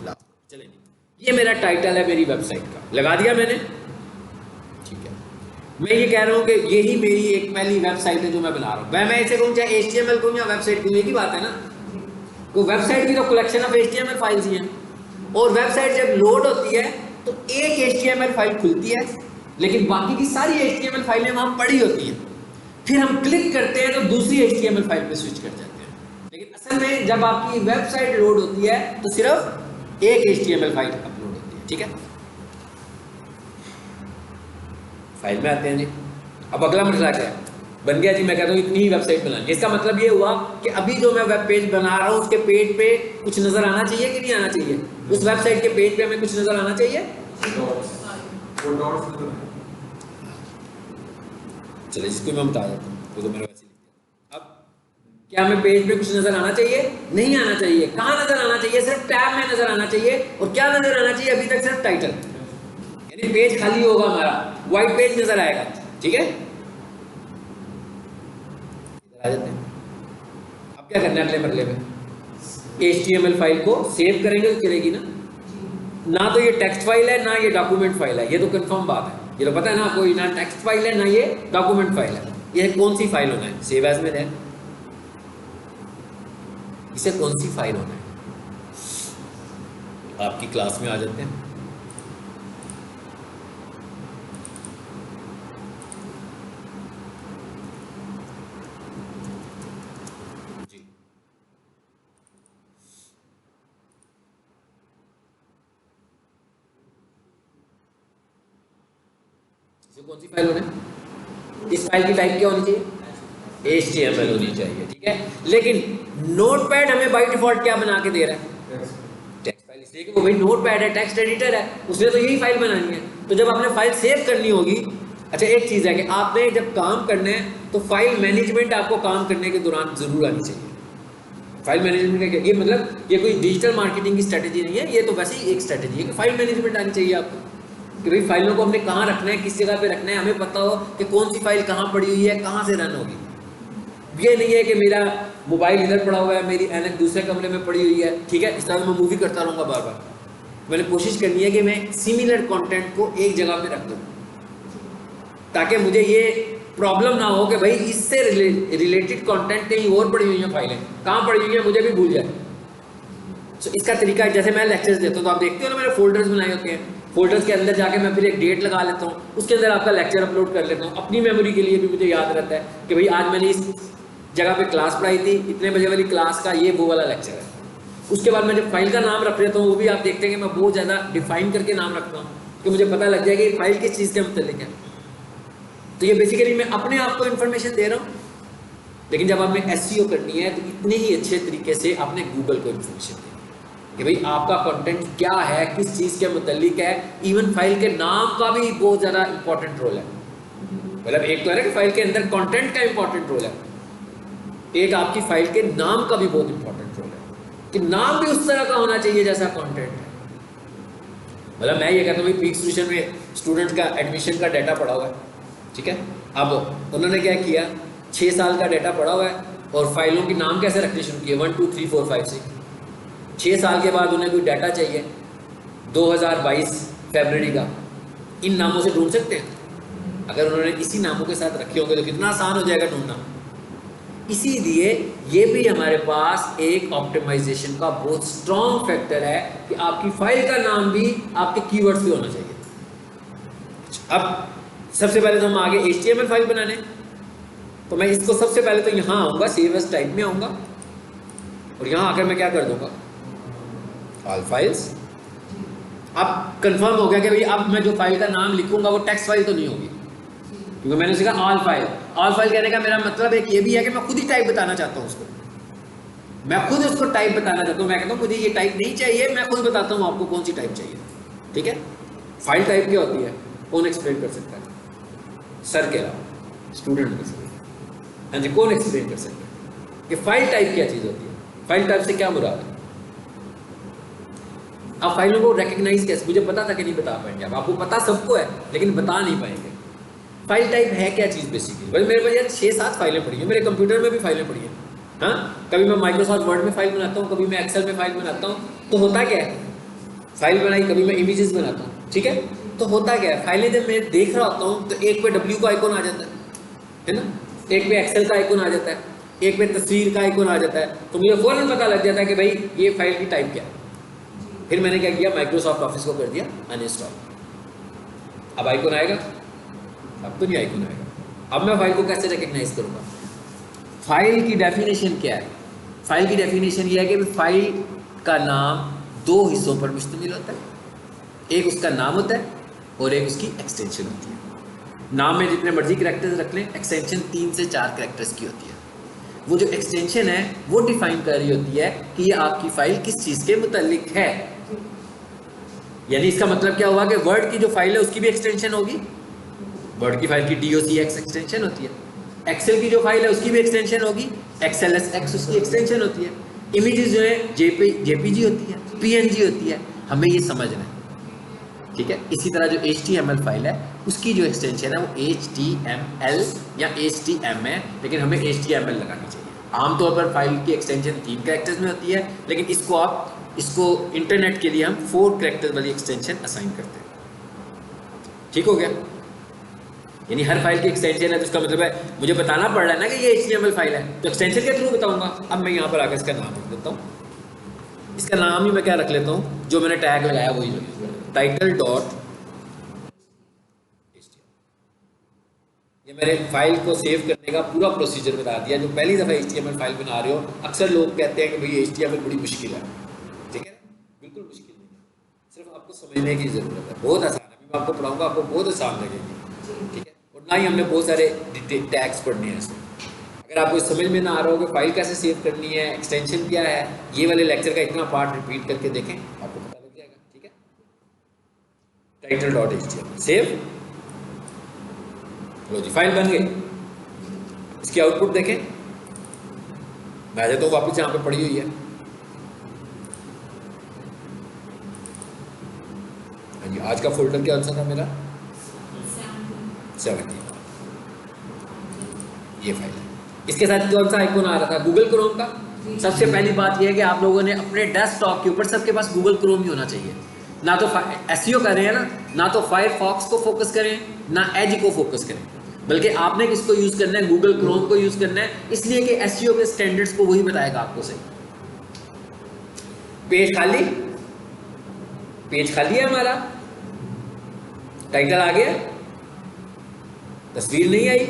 Speaker 1: Lahore, चले नहीं, ये मेरा टाइटल है मेरी वेबसाइट का, लगा दिया मैंने, ठीक है? मैं ये कह रहा हूं कि यही मेरी एक पहली वेबसाइट है जो मैं बना रहा हूं। मैं इसे कहूं चाहे HTML कहूं या वेबसाइट कहूं, एक ही बात है ना। तो वेबसाइट की तो कलेक्शन ऑफ HTML फाइल्स ही हैं, और वेबसाइट जब लोड होती है तो एक HTML फाइल खुलती है, लेकिन बाकी की सारी HTML फाइलें वहां पड़ी होती हैं। फिर हम क्लिक करते हैं तो दूसरी HTML फाइल पे स्विच कर जाते हैं। लेकिन असल में जब आपकी वेबसाइट लोड होती है तो सिर्फ एक HTML फाइल अपलोड होती है, ठीक है? फाइल में आते हैं जी। अब अगला मसला क्या है? बन गया जी, मैं कहता हूँ इतनी ही वेबसाइट बनानी है। इसका मतलब ये हुआ कि अभी जो मैं वेब पेज बना रहा हूँ उसके पेज पे कुछ नजर आना चाहिए कि नहीं आना चाहिए? उस वेबसाइट के पेज पे हमें कुछ नजर आना चाहिए। चलिए इसको मैं बता देता हूँ, तो मैंने वैसे लिख दिया। अब क्या हमें पेज पे कुछ नजर आना चाहिए? नहीं आना चाहिए। कहाँ नजर आना चाहिए? सिर्फ टैब में नजर आना चाहिए। और क्या नजर आना चाहिए? अभी तक सिर्फ टाइटल, यानी पेज खाली होगा हमारा, व्हाइट पेज नजर आएगा। ठीक है, आ जाते हैं। अब क्या करना है अगले मरले में? HTML फाइल को सेव करेंगे तो चलेगी ना? ना तो ये टेक्स्ट फाइल है ना ये डॉक्यूमेंट फाइल है, ये तो कंफर्म बात है, ये तो पता है ना, कोई ना टेक्स्ट फाइल है ना ये डॉक्यूमेंट फाइल है। ये कौन सी फाइल होना है? सेव एज में है, इसे कौन सी फाइल होना है? आपकी क्लास में आ जाते हैं। कौन सी फाइल होना है? इस फाइल की टाइप क्या होनी चाहिए? HTML होनी चाहिए। ठीक है, लेकिन नोटपैड हमें बाय डिफॉल्ट क्या बना के दे रहा है? Text file. इसलिए कि वो भाई नोटपैड है, टेक्स्ट एडिटर है, उसने तो यही फाइल बनानी है। तो जब आपने फाइल सेव करनी होगी, अच्छा एक चीज़ है कि आपने जब काम करना है तो फाइल मैनेजमेंट आपको काम करने के दौरान जरूर आनी चाहिए। फाइल मैनेजमेंट का क्या, ये मतलब ये कोई डिजिटल मार्केटिंग की स्ट्रेटेजी नहीं है, ये तो वैसे ही एक स्ट्रेटेजी है कि फाइल मैनेजमेंट आनी चाहिए आपको, कि भाई फाइलों को हमने कहाँ रखना है, किस जगह पे रखना है, हमें पता हो कि कौन सी फाइल कहाँ पड़ी हुई है, कहाँ से रन होगी। ये नहीं है कि मेरा मोबाइल इधर पड़ा हुआ है, मेरी ऐनक दूसरे कमरे में पड़ी हुई है, ठीक है, इस तरह मैं मूवी करता रहूँगा बार बार। मैंने कोशिश करनी है कि मैं सिमिलर कंटेंट को एक जगह पे रख दूँ, ताकि मुझे ये प्रॉब्लम ना हो कि भाई इससे रिलेटेड कंटेंट कहीं और पड़ी हुई है, फाइलें कहाँ पड़ी हुई है मुझे भी भूल जाए। तो इसका तरीका है, जैसे मैं लेक्चर्स देता हूँ तो आप देखते हो ना मैंने फोल्डर्स बनाए होते हैं, फोल्डर्स के अंदर जाके मैं फिर एक डेट लगा लेता हूँ, उसके अंदर आपका लेक्चर अपलोड कर लेता हूँ। अपनी मेमोरी के लिए भी मुझे याद रहता है कि भाई आज मैंने इस जगह पे क्लास पढ़ाई थी, इतने बजे वाली क्लास का ये वो वाला लेक्चर है। उसके बाद मैं जब फाइल का नाम रख लेता हूँ, वो भी आप देखते हैं कि मैं बहुत ज़्यादा डिफाइन करके नाम रखता हूँ कि मुझे पता लग जाएगा कि फाइल किस चीज़ के मतलब है। तो ये बेसिकली मैं अपने आप को इन्फॉर्मेशन दे रहा हूँ, लेकिन जब आपने SEO करनी है तो इतने ही अच्छे तरीके से आपने गूगल को इन्फॉर्मेशन दी कि भाई आपका कंटेंट क्या है, किस चीज़ के मुतालिक है। इवन फाइल के नाम का भी बहुत ज़्यादा इंपॉर्टेंट रोल है। मतलब एक तो है कि फाइल के अंदर कंटेंट का इंपॉर्टेंट रोल है, एक आपकी फाइल के नाम का भी बहुत इंपॉर्टेंट रोल है कि नाम भी उस तरह का होना चाहिए जैसा कंटेंट है। मतलब मैं ये कहता हूँ भाई पीक सॉल्यूशन में स्टूडेंट का एडमिशन का डाटा पड़ा हुआ है, ठीक है, अब उन्होंने क्या किया, 6 साल का डाटा पड़ा हुआ है और फाइलों के नाम कैसे रखने शुरू किए, 1 2 3 4 5 6। 6 साल के बाद उन्हें कोई डाटा चाहिए 2022 फरवरी का, इन नामों से ढूंढ सकते हैं। अगर उन्होंने इसी नामों के साथ रखे होंगे तो कितना आसान हो जाएगा ढूंढना। इसीलिए ये भी हमारे पास एक ऑप्टिमाइजेशन का बहुत स्ट्रॉन्ग फैक्टर है कि आपकी फाइल का नाम भी आपके कीवर्ड्स पे होना चाहिए। अब सबसे पहले तो हम आगे HTML फाइल बनाने, तो मैं इसको सबसे पहले तो यहाँ आऊँगा, सेव एज टाइप में आऊँगा और यहाँ आकर मैं क्या कर दूँगा, ऑल फाइल्स। अब कंफर्म हो गया कि भाई अब मैं जो फाइल का नाम लिखूंगा वो टेक्स्ट फाइल तो नहीं होगी, क्योंकि मैंने सीखा ऑल फाइल। ऑल फाइल कहने का मेरा मतलब एक ये भी है कि मैं खुद ही टाइप बताना चाहता हूँ उसको, मैं खुद उसको टाइप बताना चाहता हूँ। मैं कहता हूँ मुझे ये टाइप नहीं चाहिए, मैं खुद बताता हूँ आपको कौन सी टाइप चाहिए। ठीक है, फाइल टाइप क्या होती है कौन एक्सप्लेन कर सकता है? सर के अलावा स्टूडेंट कर सकते हैं। हाँ जी, कौन एक्सप्लेन कर सकता है कि फाइल टाइप क्या चीज़ होती है, फाइल टाइप से क्या मुराद है? आप फाइलों को रिकग्नाइज कैसे, मुझे पता था कि नहीं बता पाएंगे आप, आपको पता सबको है लेकिन बता नहीं पाएंगे। फाइल टाइप है क्या चीज़ बेसिकली? भाई मेरे पास यार 6-7 फाइलें पड़ी हैं, मेरे कंप्यूटर में भी फाइलें पड़ी हैं। हाँ, कभी मैं माइक्रोसॉफ्ट वर्ड में फाइल बनाता हूँ, कभी मैं एक्सेल में फाइल बनाता हूँ। तो होता क्या है, फाइल बनाई, कभी मैं इमेजेस बनाता हूँ, ठीक है। तो होता क्या है, फाइलें जब मैं देख रहा होता हूँ तो एक पे W का आइकॉन आ जाता है ना, एक पे एक्सेल का आइकॉन आ जाता है, एक पे तस्वीर का आइकॉन आ जाता है। तो मुझे फौरन पता लग जाता है कि भाई ये फाइल की टाइप क्या है। फिर मैंने क्या किया, माइक्रोसॉफ्ट ऑफिस को कर दिया अनइंस्टॉल। अब आइकॉन आएगा? अब तो नहीं आइकॉन आएगा। अब मैं फाइल को कैसे रिकग्नाइज करूँगा? फाइल की डेफिनेशन क्या है? फाइल की डेफिनेशन ये है कि फाइल का नाम 2 हिस्सों पर मुश्तमिल होता है, एक उसका नाम होता है और एक उसकी एक्सटेंशन होती है। नाम में जितने मर्जी कैरेक्टर्स रख लें, एक्सटेंशन 3 से 4 कैरेक्टर्स की होती है। वो जो एक्सटेंशन है वो डिफाइन कर रही होती है कि ये आपकी फाइल किस चीज़ के मुतालिक है। यानी इसका मतलब क्या हुआ कि वर्ड की जो फाइल है उसकी भी एक्सटेंशन होगी, वर्ड की फाइल की docx एक्सटेंशन होती है, एक्सेल की जो फाइल है उसकी भी एक्सटेंशन होगी, xlsx उसकी एक्सटेंशन होती है, इमेजेस जो है जेपीजी होती है, पीएनजी होती है, हमें ये समझना है, ठीक है। इसी तरह जो HTML फाइल है उसकी जो एक्सटेंशन है वो HTML या HTM है, लेकिन हमें HTML लगानी चाहिए। आमतौर पर फाइल की एक्सटेंशन 3 कैरेक्टर्स में होती है, लेकिन इसको इंटरनेट के लिए हम 4 कैरेक्टर्स वाली एक्सटेंशन असाइन करते हैं। ठीक हो गया? यानी हर फाइल की एक्सटेंशन है तो इसका मतलब है मुझे बताना पड़ रहा है ना कि ये HTML फाइल है, तो एक्सटेंशन के थ्रू बताऊंगा। अब मैं यहाँ पर आकर इसका नाम लिख देता हूँ। इसका नाम ही मैं क्या रख लेता हूँ, जो मैंने टैग लगाया वही जो टाइटल डॉट। ये मेरे फाइल को सेव करने का पूरा प्रोसीजर बता दिया। जो पहली दफ़ा HTML फाइल बना रहे हो, अक्सर लोग कहते हैं कि भाई HTML बड़ी मुश्किल है, ठीक है? बिल्कुल मुश्किल नहीं है, सिर्फ आपको समझने की ज़रूरत है। बहुत आसान है, मैं आपको पढ़ाऊंगा, आपको बहुत आसान लगेगी, ठीक है। और ना ही हमने बहुत सारे टैग्स पढ़ने हैं इसमें। अगर आपको समझ में ना आ रहा हो कि फाइल कैसे सेव करनी है, एक्सटेंशन क्या है, ये वाले लेक्चर का इतना पार्ट रिपीट करके देखें, आपको पता लग जाएगा, ठीक है। टाइटल डॉट HTML सेव, लो जी फाइल बन गई। इसकी आउटपुट देखें, मैं जाता हूँ वापस यहाँ पे पड़ी हुई है। हाँ जी, आज का फोल्डर क्या सा था मेरा 70। ये फाइल है। इसके साथ कौन सा आइकॉन आ रहा था, गूगल क्रोम का। सबसे पहली बात यह है कि आप लोगों ने अपने डेस्कटॉप के ऊपर सबके पास गूगल क्रोम ही होना चाहिए। ना तो एसईओ कर रहे हैं ना तो फायरफॉक्स को फोकस करें, ना एज को फोकस करें, बल्कि आपने किसको यूज करना है, गूगल क्रोम को यूज करना है, इसलिए कि एसईओ के स्टैंडर्ड्स को वही बताएगा आपको सही। पेज खाली है हमारा, टाइटल आ गया, तस्वीर नहीं आई,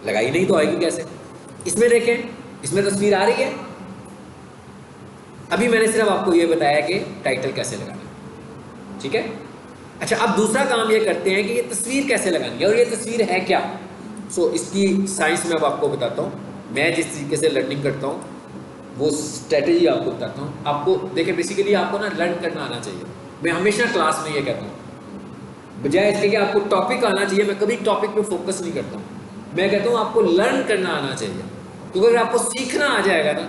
Speaker 1: लगाई नहीं तो आएगी कैसे। इसमें देखें, इसमें तस्वीर आ रही है। अभी मैंने सिर्फ आपको यह बताया कि टाइटल कैसे लगाना, ठीक है। अच्छा, अब दूसरा काम ये करते हैं कि ये तस्वीर कैसे लगानी है, और ये तस्वीर है क्या। इसकी साइंस में अब आपको बताता हूँ। मैं जिस तरीके से लर्निंग करता हूँ वो स्ट्रेटेजी आपको बताता हूँ। आपको देखिए, बेसिकली आपको ना लर्न करना आना चाहिए। मैं हमेशा क्लास में ये कहता हूँ, बजाय इसके कि आपको टॉपिक आना चाहिए, मैं कभी टॉपिक पे फोकस नहीं करता हूँ। मैं कहता हूँ आपको लर्न करना आना चाहिए, क्योंकि अगर आपको सीखना आ जाएगा ना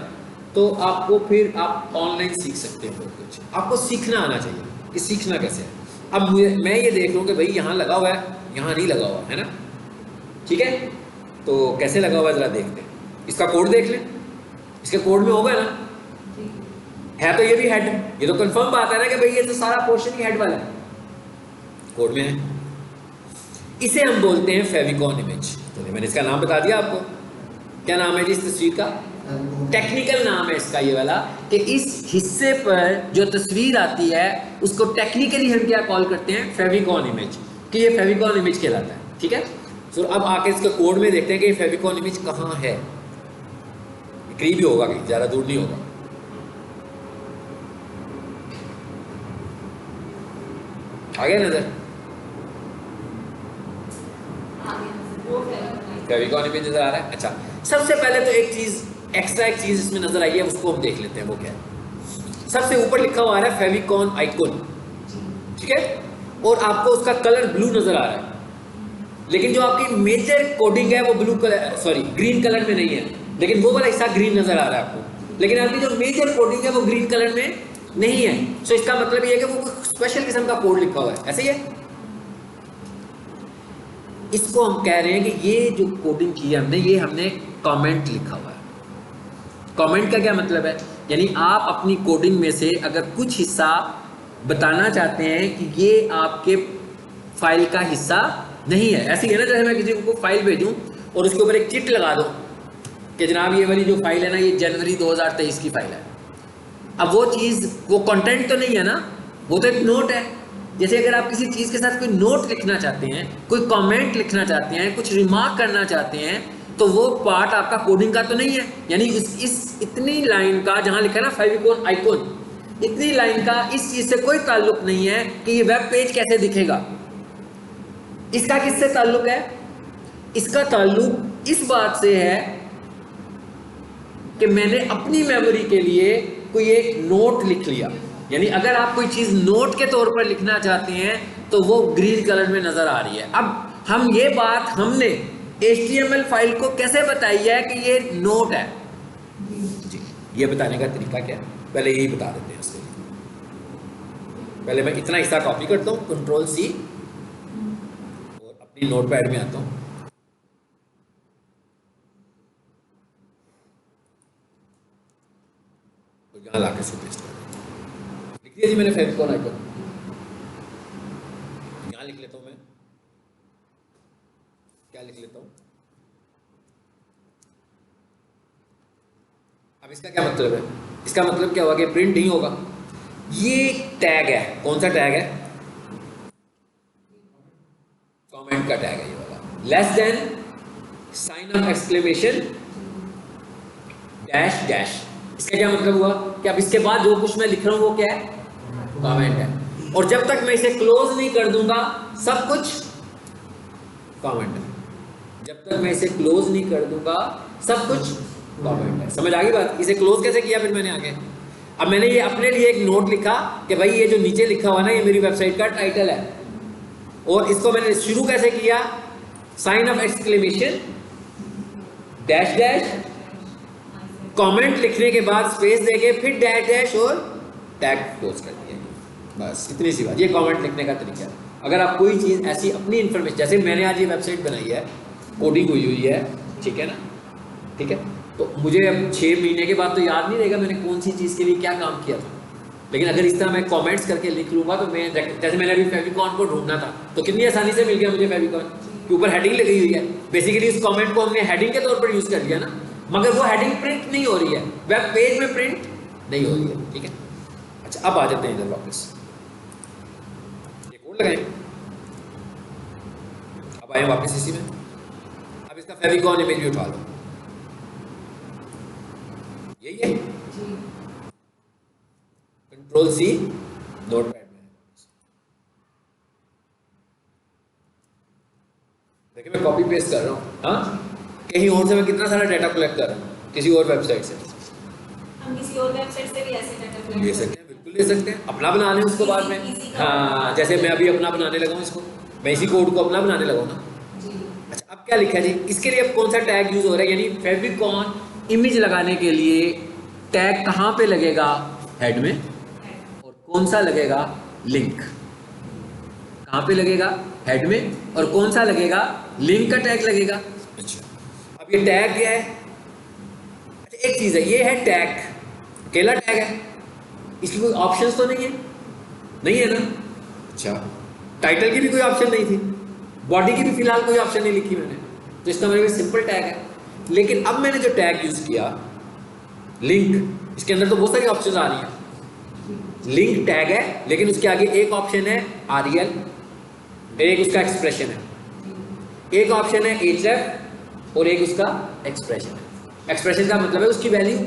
Speaker 1: तो आपको फिर आप ऑनलाइन सीख सकते हैं बहुत कुछ। आपको सीखना आना चाहिए कि सीखना कैसे है। अब मैं ये देख रहा हूँ कि भाई यहाँ लगा हुआ है, यहाँ नहीं लगा हुआ है ना, ठीक है। तो कैसे लगा हुआ है ज़रा देखते हैं। इसका कोड देख लें, इसके कोड में होगा ना, है तो ये भी हेड, ये तो कंफर्म बात है ना कि भाई ये तो सारा पोर्शन ही हेड वाला है, कोड में है। इसे हम बोलते हैं फेविकॉन इमेज। तो मैंने इसका नाम बता दिया आपको, क्या नाम है जी इस तस्वीर का, टेक्निकल नाम है इसका ये वाला, कि इस हिस्से पर जो तस्वीर आती है उसको टेक्निकली हम क्या कॉल करते हैं, फेविकॉन इमेज, कि ये फेविकॉन इमेज कहलाता है, ठीक है। तो अब आके इसके कोड में देखते हैं कि फेविकॉन इमेज कहाँ है। करीब ही होगा, कहीं ज़्यादा दूर नहीं होगा। आ गया नजर, फेविकॉन इमेज नजर आ रहा है। अच्छा, सबसे पहले तो एक चीज़ एक्स्ट्रा इसमें नजर आई है, उसको हम देख लेते हैं वो क्या है। सबसे ऊपर लिखा हुआ आ रहा है फेविकॉन आइकॉन, ठीक है, और आपको उसका कलर ब्लू नजर आ रहा है, लेकिन जो आपकी मेजर कोडिंग है वो ग्रीन कलर में नहीं है, लेकिन वो वाला हिस्सा ग्रीन नजर आ रहा है आपको, लेकिन आपकी जो मेजर कोडिंग है वो ग्रीन कलर में नहीं है। तो इसका मतलब ये है कि वो स्पेशल किस्म का कोड लिखा हुआ है, ऐसे ही है। इसको हम कह रहे हैं कि ये जो कोडिंग की है हमने, ये हमने कमेंट लिखा हुआ है। कमेंट का क्या मतलब है, यानी आप अपनी कोडिंग में से अगर कुछ हिस्सा बताना चाहते हैं कि ये आपके फाइल का हिस्सा नहीं है, ऐसे ही है ना, जैसे मैं किसी को फाइल भेजूं और उसके ऊपर एक चिट लगा दूं कि जनाब ये वाली जो फाइल है ना, ये जनवरी 2023 की फाइल है। अब वो चीज़, वो कंटेंट तो नहीं है ना, वो तो एक नोट है। जैसे अगर आप किसी चीज़ के साथ कोई नोट लिखना चाहते हैं, कोई कमेंट लिखना चाहते हैं, कुछ रिमार्क करना चाहते हैं, तो वो पार्ट आपका कोडिंग का तो नहीं है। यानी इस इतनी लाइन का, जहाँ लिखा है ना फेविकॉन आइकॉन, इतनी लाइन का इस चीज़ से कोई ताल्लुक नहीं है कि ये वेब पेज कैसे दिखेगा। इसका किससे ताल्लुक है? इसका ताल्लुक इस बात से है कि मैंने अपनी मेमोरी के लिए कोई एक नोट लिख लिया। यानी अगर आप कोई चीज नोट के तौर पर लिखना चाहते हैं तो वो ग्रीन कलर में नजर आ रही है। अब हम ये बात हमने HTML फाइल को कैसे बताई है कि ये नोट है जी, ये बताने का तरीका क्या है पहले यही बता देते हैं। इसके पहले मैं इतना हिस्सा कॉपी करता हूँ, Ctrl+C, और अपनी नोटपैड में आता हूँ। तो यहाँ लाके से पेस्ट कर लिख दिया जी मैंने फेविकॉल आइकन। यहाँ लिख लेता हूँ मैं, क्या लिख लेता हूँ? अब इसका क्या मतलब है? इसका मतलब क्या हुआ कि प्रिंट नहीं होगा। ये टैग है, कौन सा टैग है? कमेंट का टैग है ये वाला, less than sign of exclamation dash dash. इसका क्या मतलब हुआ कि अब इसके बाद जो कुछ मैं लिख रहा हूं वो क्या है? कमेंट है। और जब तक मैं इसे क्लोज नहीं कर दूंगा सब कुछ कमेंट है। जब तक मैं इसे क्लोज नहीं कर दूंगा सब कुछ कमेंट है। समझ आ गई बात? इसे क्लोज कैसे किया फिर मैंने आगे? अब मैंने ये अपने लिए एक नोट लिखा कि भाई ये जो नीचे लिखा हुआ ना ये मेरी वेबसाइट का टाइटल है, और इसको मैंने शुरू कैसे किया? Sign of exclamation dash dash, comment लिखने के बाद स्पेस देके फिर डैश डैश और टैग क्लोज कर दिया। बस इतनी सी बात, ये कमेंट लिखने का तरीका है। अगर आप कोई चीज़ ऐसी अपनी इन्फॉर्मेशन, जैसे मैंने आज ये वेबसाइट बनाई है, कोडिंग हुई है, ठीक है ना, ठीक है, तो मुझे अब 6 महीने के बाद तो याद नहीं रहेगा मैंने कौन सी चीज़ के लिए क्या काम किया था। लेकिन अगर इस तरह मैं कमेंट्स करके लिख लूँगा तो मैं, जैसे मैंने अभी फेविकॉन को ढूंढना था तो कितनी आसानी से मिल गया मुझे फेविकॉन के ऊपर हेडिंग लगी हुई है। बेसिकली इस कमेंट को हमने हेडिंग के तौर पर यूज़ कर लिया ना, मगर वो हेडिंग प्रिंट नहीं हो रही है, वेब पेज में प्रिंट नहीं हो रही है। ठीक है, अच्छा अब आ जाते हैं इधर वापस, ये कोड लगाएं। अब आए वापस इसी में। अब इसका फेविकॉन इमेज भी उठा लो, यही है, Ctrl+C नोटपैड में। देखिए मैं कॉपी पेस्ट कर रहा हूँ, हाँ, कहीं और से मैं कितना सारा डाटा कलेक्ट कर रहा हूँ, किसी और वेबसाइट से।
Speaker 2: हम किसी और वेबसाइट से भी ऐसे डाटा कलेक्ट
Speaker 1: ले सकते हैं, बिल्कुल ले सकते हैं। अपना बना लें उसको बाद में, हाँ, जैसे मैं अभी अपना बनाने लगा हूँ इसको, मैं इसी कोड को अपना बनाने लगा हूँ ना। अच्छा अब क्या लिखा है जी, इसके लिए अब कौन सा टैग यूज हो रहा है? यानी फेविकॉन इमेज लगाने के लिए टैग कहाँ पे लगेगा? हेड में। और कौन सा लगेगा? लिंक। कहाँ पे लगेगा? हेड में। और कौन सा लगेगा? लिंक का टैग लगेगा। अच्छा अब ये टैग क्या है? अच्छा एक चीज है, ये है टैग, अकेला टैग है, इसकी कोई ऑप्शंस तो नहीं है, नहीं है ना। अच्छा टाइटल की भी कोई ऑप्शन नहीं थी, बॉडी की भी फिलहाल कोई ऑप्शन नहीं लिखी मैंने, तो इसका मतलब सिंपल टैग है। लेकिन अब मैंने जो टैग यूज किया लिंक, इसके अंदर तो बहुत सारी ऑप्शन आ रही हैं। लिंक टैग है लेकिन उसके आगे एक ऑप्शन है REL, एक उसका एक्सप्रेशन है, एक ऑप्शन है href और एक उसका एक्सप्रेशन है। एक्सप्रेशन का मतलब है उसकी वैल्यू।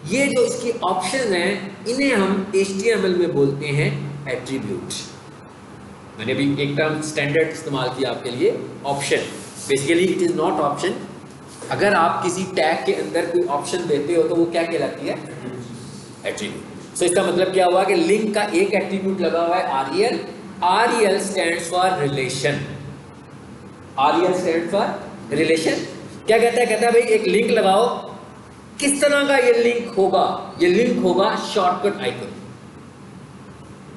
Speaker 1: ये जो इसकी ऑप्शन है इन्हें हम HTML में बोलते हैं एट्रीब्यूट। मैंने अभी एक टर्म स्टैंडर्ड इस्तेमाल किया आपके लिए, option. Basically it is not option. अगर आप किसी टैग के अंदर कोई ऑप्शन देते हो तो वो क्या कहलाती है? एट्रीब्यूट। सो इसका मतलब क्या हुआ कि लिंक का एक एट्रीब्यूट लगा हुआ है REL। REL stands for relation. REL stand for relation. क्या कहता है? कहता है भाई एक लिंक लगाओ। किस तरह का ये लिंक होगा? ये लिंक होगा शॉर्टकट आइकन।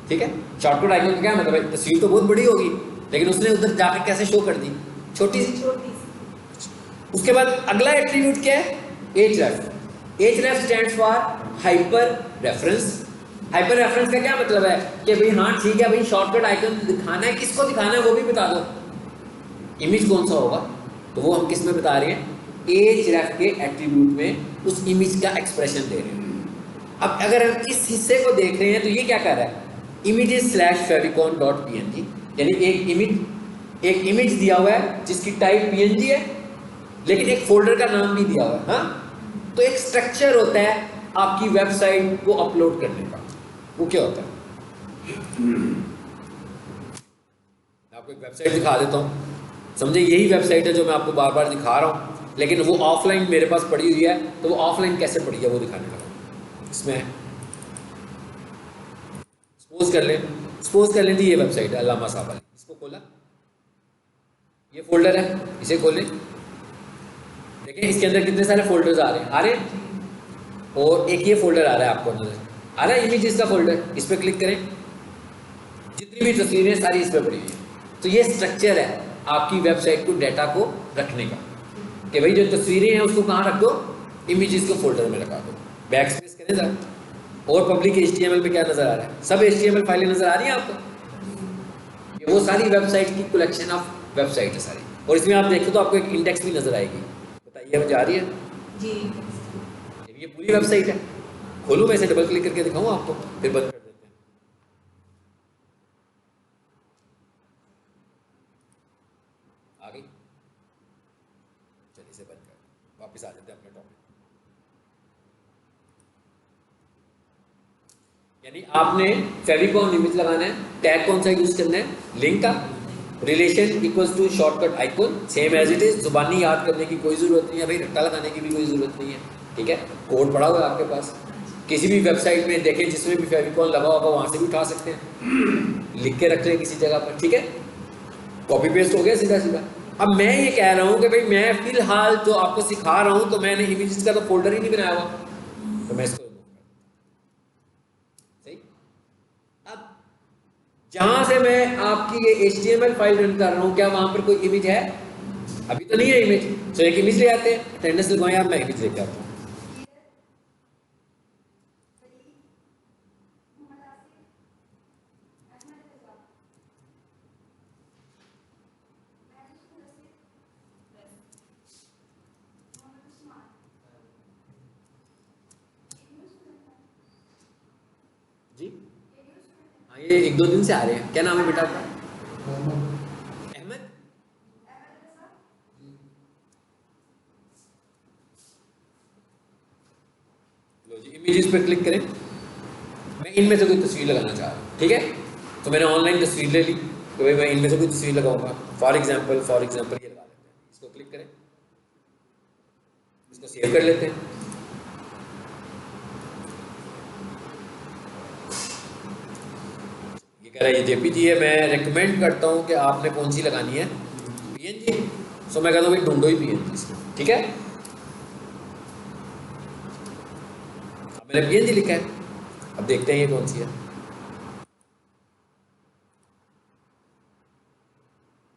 Speaker 1: ठीक है, शॉर्टकट आइकन का क्या मतलब है? तस्वीर तो बहुत बड़ी होगी लेकिन उसने उधर जाकर कैसे शो कर दी? छोटी सी। उसके बाद अगला एट्रीब्यूट क्या है? href। href stands for hyper reference. Hyper reference का क्या मतलब है कि भाई हाँ ठीक है भाई शॉर्टकट आइकन दिखाना है, किसको दिखाना है वो भी बता दो। इमेज कौन सा होगा तो वो हम किस में बता रहे हैं? href के एट्रीब्यूट में उस इमेज का एक्सप्रेशन दे रहे हैं। अब अगर हम इस हिस्से को देख रहे हैं तो ये क्या कर रहा है? images/favicon.png, यानी एक इमेज दिया हुआ है जिसकी टाइप PNG है लेकिन एक फोल्डर का नाम भी दिया हुआ है। हाँ, तो एक स्ट्रक्चर होता है आपकी वेबसाइट को अपलोड करने का, वो क्या होता है? आपको एक वेबसाइट दिखा देता हूँ, समझे यही वेबसाइट है जो मैं आपको बार बार दिखा रहा हूँ, लेकिन वो ऑफलाइन मेरे पास पड़ी हुई है, तो वो ऑफलाइन कैसे पड़ी है वो दिखाने लगा। इसमें सपोज कर लें थी ये वेबसाइट है अल्लामा साहब वाली, इसको खोला, ये फोल्डर है, इसे खोलें, देखें इसके अंदर कितने सारे फोल्डर्स आ रहे हैं, और एक ये फोल्डर आ रहा है, आपको नजर आ रहा है इमेजेस का फोल्डर, इस पर क्लिक करें, जितनी भी तस्वीरें सारी इस पर पड़ी हुई है। तो ये स्ट्रक्चर है आपकी वेबसाइट को डाटा को रखने का, कि भाई जो तस्वीरें हैं उसको कहाँ रख दो, इमेजेस को फोल्डर में रखा दो। बैक स्पेस करें जरा, और पब्लिक HTML पे क्या नजर आ रहा है, सब HTML फाइलें नजर आ रही हैं आपको, ये वो सारी वेबसाइट की कलेक्शन ऑफ वेबसाइट है सारी, और इसमें आप देखो तो आपको एक इंडेक्स भी नजर आएगी। बताइए मुझे आ रही है
Speaker 2: जी,
Speaker 1: ये पूरी वेबसाइट है। खोलूं मैं इसे, डबल क्लिक करके दिखाऊं आपको, फिर बंद कर देते हैं। आ गई, चलिए इसे बंद कर, वापस आ जाते हैं अपने टॉपिक। यानी आपने फेविकॉन इमेज लगाना है, टैग कौन सा यूज करना है, लिंक का, relation equals to shortcut icon, same as it is, जुबानी याद करने की कोई जरूरत नहीं है भाई, रट्टा लगाने की भी कोई जरूरत नहीं है, ठीक है। कोड पड़ा हुआ है आपके पास, किसी भी वेबसाइट में देखें जिसमें भी फेविकॉन लगा होगा वहां से भी उठा सकते हैं, लिख के रख लें किसी जगह पर, ठीक है, कॉपी पेस्ट हो गया सीधा सीधा। अब मैं ये कह रहा हूँ कि भाई मैं फिलहाल जो आपको सिखा रहा हूँ, तो मैंने इमेजेस का तो फोल्डर ही नहीं बनाया हुआ, तो मैं इसको सही। अब जहां से मैं आपकी ये HTML फाइल रन कर रहा हूँ, क्या वहां पर कोई इमेज है, अभी तो नहीं है इमेज, तो एक इमेज ले आते हैं, अटेंडेंस लगवाएं आप, मैं इमेज लेके आता हूँ। जी हाँ, ये 1-2 दिन से आ रहे हैं। क्या नाम है बेटा आपका? अहमद। लो जी, इमेजेस पे क्लिक करें, मैं इनमें से कोई तस्वीर लगाना चाह रहा हूँ, ठीक है, तो मैंने ऑनलाइन तस्वीर ले ली, तो भाई मैं इनमें से कोई तस्वीर लगाऊंगा, फॉर एग्जाम्पल ये लगा लेते हैं, इसको क्लिक करें, इसको सेव कर लेते हैं। कह रहा है ये JPG है, मैं रेकमेंड करता हूँ कि आपने कौन सी लगानी है, PNG, सो मैं कहता हूँ भाई ढूंढो ही PNG इसको, ठीक है। अब मैंने PNG लिखा है, अब देखते हैं ये कौन सी है,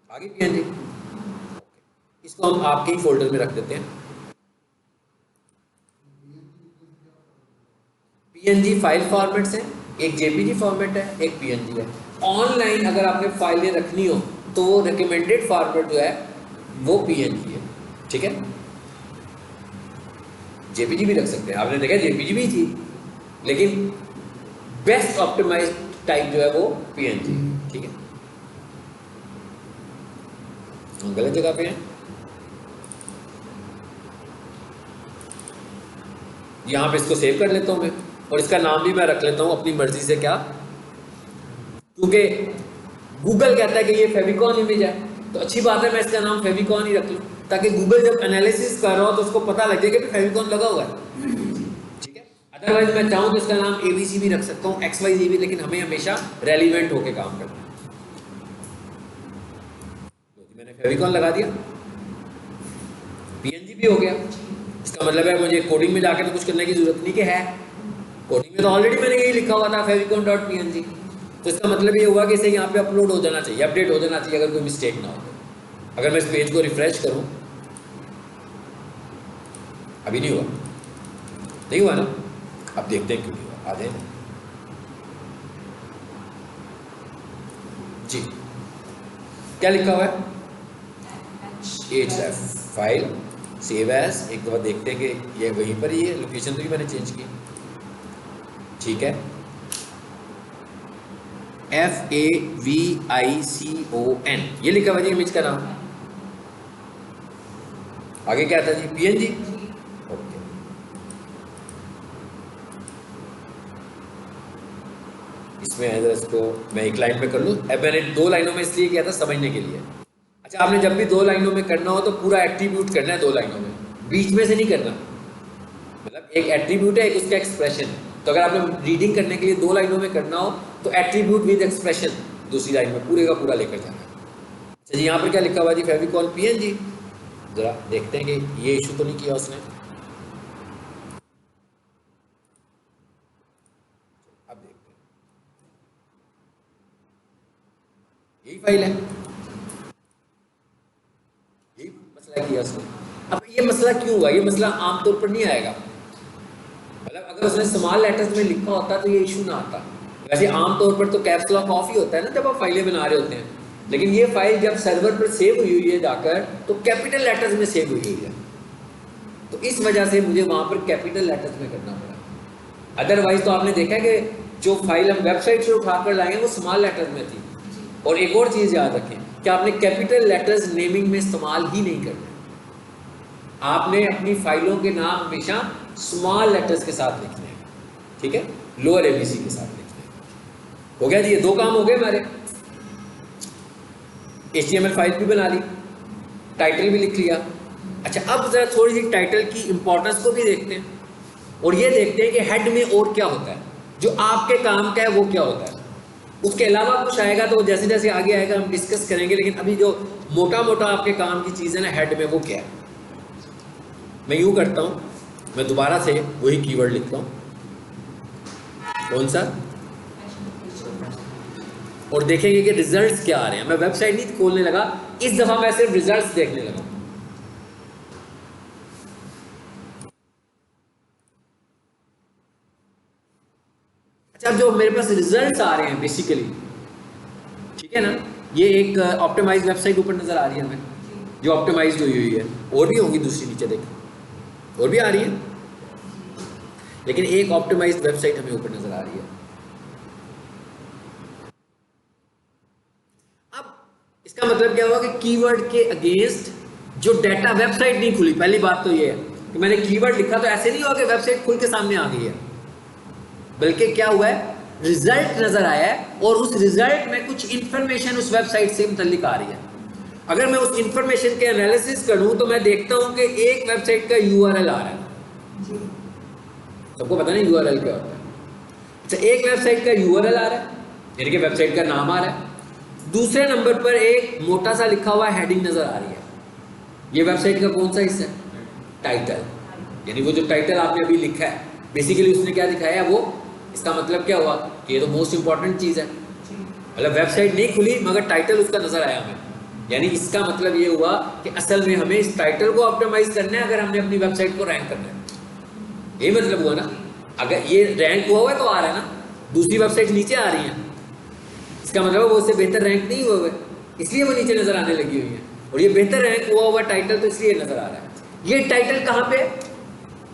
Speaker 1: आगे PNG, इसको हम आपके ही फोल्डर में रख देते हैं। PNG फाइल फॉर्मेट्स हैं, एक JPG फॉर्मेट है, एक PNG है। ऑनलाइन अगर आपने फाइलें रखनी हो तो रिकमेंडेड फॉर्मेट जो है वो PNG है, ठीक है। JPG भी रख सकते हैं, आपने देखा JPG भी थी, लेकिन बेस्ट ऑप्टिमाइज्ड टाइप जो है वो PNG, ठीक है। हम गलत जगह पे हैं, यहाँ पे इसको सेव कर लेता हूँ मैं, और इसका नाम भी मैं रख लेता हूँ अपनी मर्जी से, क्या, क्योंकि गूगल कहता है कि ये फेविकॉन इमेज है, तो अच्छी बात है मैं इसका नाम फेविकॉन ही रख लूँ, ताकि गूगल जब एनालिसिस कर रहा हो तो उसको पता लग जाए कि फेविकॉन लगा हुआ है, ठीक है। अदरवाइज मैं चाहूँ तो इसका नाम ABC भी रख सकता हूँ, XYZ भी, लेकिन हमें हमेशा रेलिवेंट होकर काम करना है। तो मैंने फेविकॉन लगा दिया, PNG भी हो गया, इसका मतलब है मुझे कोडिंग में जाके तो कुछ करने की जरूरत नहीं कि है, कोडिंग में तो ऑलरेडी मैंने यही लिखा हुआ था favicon.png, तो इसका मतलब ये हुआ कि इसे यहाँ पे अपलोड हो जाना चाहिए, अपडेट हो जाना चाहिए, अगर कोई मिस्टेक ना हो। अगर मैं इस पेज को रिफ्रेश करूँ, अभी नहीं हुआ, नहीं हुआ ना, अब देखते हैं क्यों नहीं हुआ, आ जाए जी। क्या लिखा हुआ है, href फाइल सेव एज, एक दफ़ा देखते हैं कि ये वहीं पर ही है, लोकेशन तो भी मैंने चेंज की, ठीक है। FAVICON ये लिखा हुआ जी इमेज का नाम, आगे क्या था जी, PNG, ओके। इसमें है, इसको मैं एक लाइन में कर लूँ। अब मैंने 2 लाइनों में इसलिए किया था समझने के लिए। अच्छा, आपने जब भी 2 लाइनों में करना हो तो पूरा एट्रीब्यूट करना है 2 लाइनों में, बीच में से नहीं करना। मतलब एक एट्रीब्यूट है, एक उसका एक्सप्रेशन है। तो अगर आपने रीडिंग करने के लिए 2 लाइनों में करना हो तो एट्रीब्यूट विद एक्सप्रेशन दूसरी लाइन में पूरे का पूरा लेकर जाना है। अच्छा जी, यहाँ पर क्या लिखा हुआ जी? फेविकॉल PNG। जरा देखते हैं कि ये इशू तो नहीं किया उसने। अब देखते हैं, यही फाइल है, यही मसला किया उसने। अब ये मसला क्यों हुआ? ये मसला आमतौर पर नहीं आएगा। मतलब अगर उसने स्मॉल लेटर्स में लिखा होता तो ये इशू ना आता। वैसे आमतौर पर तो कैप्स लॉक ऑफ ही होता है ना जब आप फाइलें बना रहे होते हैं, लेकिन ये फाइल जब सर्वर पर सेव हुई हुई है जाकर तो कैपिटल लेटर्स में सेव हुई हुई है, तो इस वजह से मुझे वहां पर कैपिटल लेटर्स में करना पड़ा। अदरवाइज तो आपने देखा कि जो फाइल हम वेबसाइट से उठाकर लाए वो स्मॉल लेटर्स में थी। और एक और चीज़ याद रखें कि आपने कैपिटल लेटर्स नेमिंग में इस्तेमाल ही नहीं करना। आपने अपनी फाइलों के नाम हमेशा स्मॉल लेटर्स के साथ लिखने हैं, ठीक है, लोअर ABC के साथ लिखने हैं। हो गया जी, ये 2 काम हो गए हमारे। HTML फाइल भी बना ली, टाइटल भी लिख लिया। अच्छा, अब जरा थोड़ी सी टाइटल की इंपॉर्टेंस को भी देखते हैं और ये देखते हैं कि हेड में और क्या होता है, जो आपके काम का है वो क्या होता है। उसके अलावा कुछ आएगा तो जैसे जैसे आगे आएगा हम डिस्कस करेंगे, लेकिन अभी जो मोटा मोटा आपके काम की चीज़ है ना हेड में, वो क्या है। मैं यूँ करता हूँ, मैं दोबारा से वही कीवर्ड लिखता हूँ, कौन सा, और देखेंगे कि रिजल्ट्स क्या आ रहे हैं। मैं वेबसाइट नहीं खोलने लगा, इस दफ़ा मैं सिर्फ रिजल्ट्स देखने लगा। अच्छा, जो मेरे पास रिजल्ट्स आ रहे हैं बेसिकली, ठीक है ना, ये एक ऑप्टिमाइज वेबसाइट ऊपर नज़र आ रही है हमें, जो ऑप्टिमाइज हुई हुई है। और भी होंगी दूसरी, नीचे देखें और भी आ रही है, लेकिन एक ऑप्टिमाइज वेबसाइट हमें ऊपर नज़र आ रही है। अब इसका मतलब क्या हुआ कि कीवर्ड के अगेंस्ट जो डाटा, वेबसाइट नहीं खुली। पहली बात तो ये है कि मैंने कीवर्ड लिखा तो ऐसे नहीं हुआ कि वेबसाइट खुल के सामने आ गई है, बल्कि क्या हुआ है, रिजल्ट नजर आया है और उस रिजल्ट में कुछ इंफॉर्मेशन उस वेबसाइट से मुतल्लिक आ रही है। अगर मैं उस इंफॉर्मेशन के एनालिसिस करूं तो मैं देखता हूं कि एक वेबसाइट का URL आ रहा है। सबको पता नहीं URL क्या होता है। अच्छा, एक वेबसाइट का URL आ रहा है, यानी कि वेबसाइट का नाम आ रहा है। दूसरे नंबर पर एक मोटा सा लिखा हुआ हेडिंग नजर आ रही है। ये वेबसाइट का कौन सा हिस्सा है? टाइटल। यानी वो जो टाइटल आपने अभी लिखा है, बेसिकली उसने क्या दिखाया है वो। इसका मतलब क्या हुआ कि ये तो मोस्ट इंपॉर्टेंट चीज़ है। मतलब वेबसाइट नहीं खुली मगर टाइटल उसका नजर आया हमें, यानी इसका मतलब ये हुआ कि असल में हमें इस टाइटल को ऑप्टिमाइज करना है अगर हमने अपनी वेबसाइट को रैंक करना है। यही मतलब हुआ ना। अगर ये रैंक हुआ है तो आ रहा है ना, दूसरी वेबसाइट नीचे आ रही है, इसका मतलब वो उससे बेहतर रैंक नहीं हुआ है, इसलिए वो नीचे नजर आने लगी हुई है। और ये बेहतर रैंक हुआ टाइटल तो इसलिए नजर आ रहा है। ये टाइटल कहाँ पे?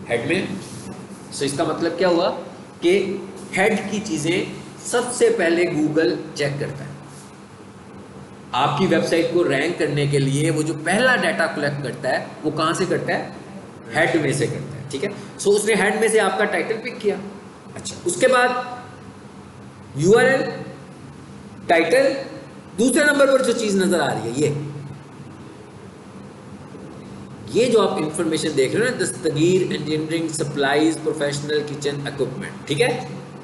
Speaker 1: हेड में। सो इसका मतलब क्या हुआ कि हेड की चीज़ें सबसे पहले गूगल चेक करता है। आपकी वेबसाइट को रैंक करने के लिए वो जो पहला डाटा कलेक्ट करता है वो कहाँ से करता है? हेड में से करता है, ठीक है। सो उसने हेड में से आपका टाइटल पिक किया। अच्छा, उसके बाद URL, टाइटल, दूसरे नंबर पर जो चीज़ नज़र आ रही है ये जो आप इंफॉर्मेशन देख रहे हो ना, Dastagir engineering supplies professional kitchen equipment, ठीक है।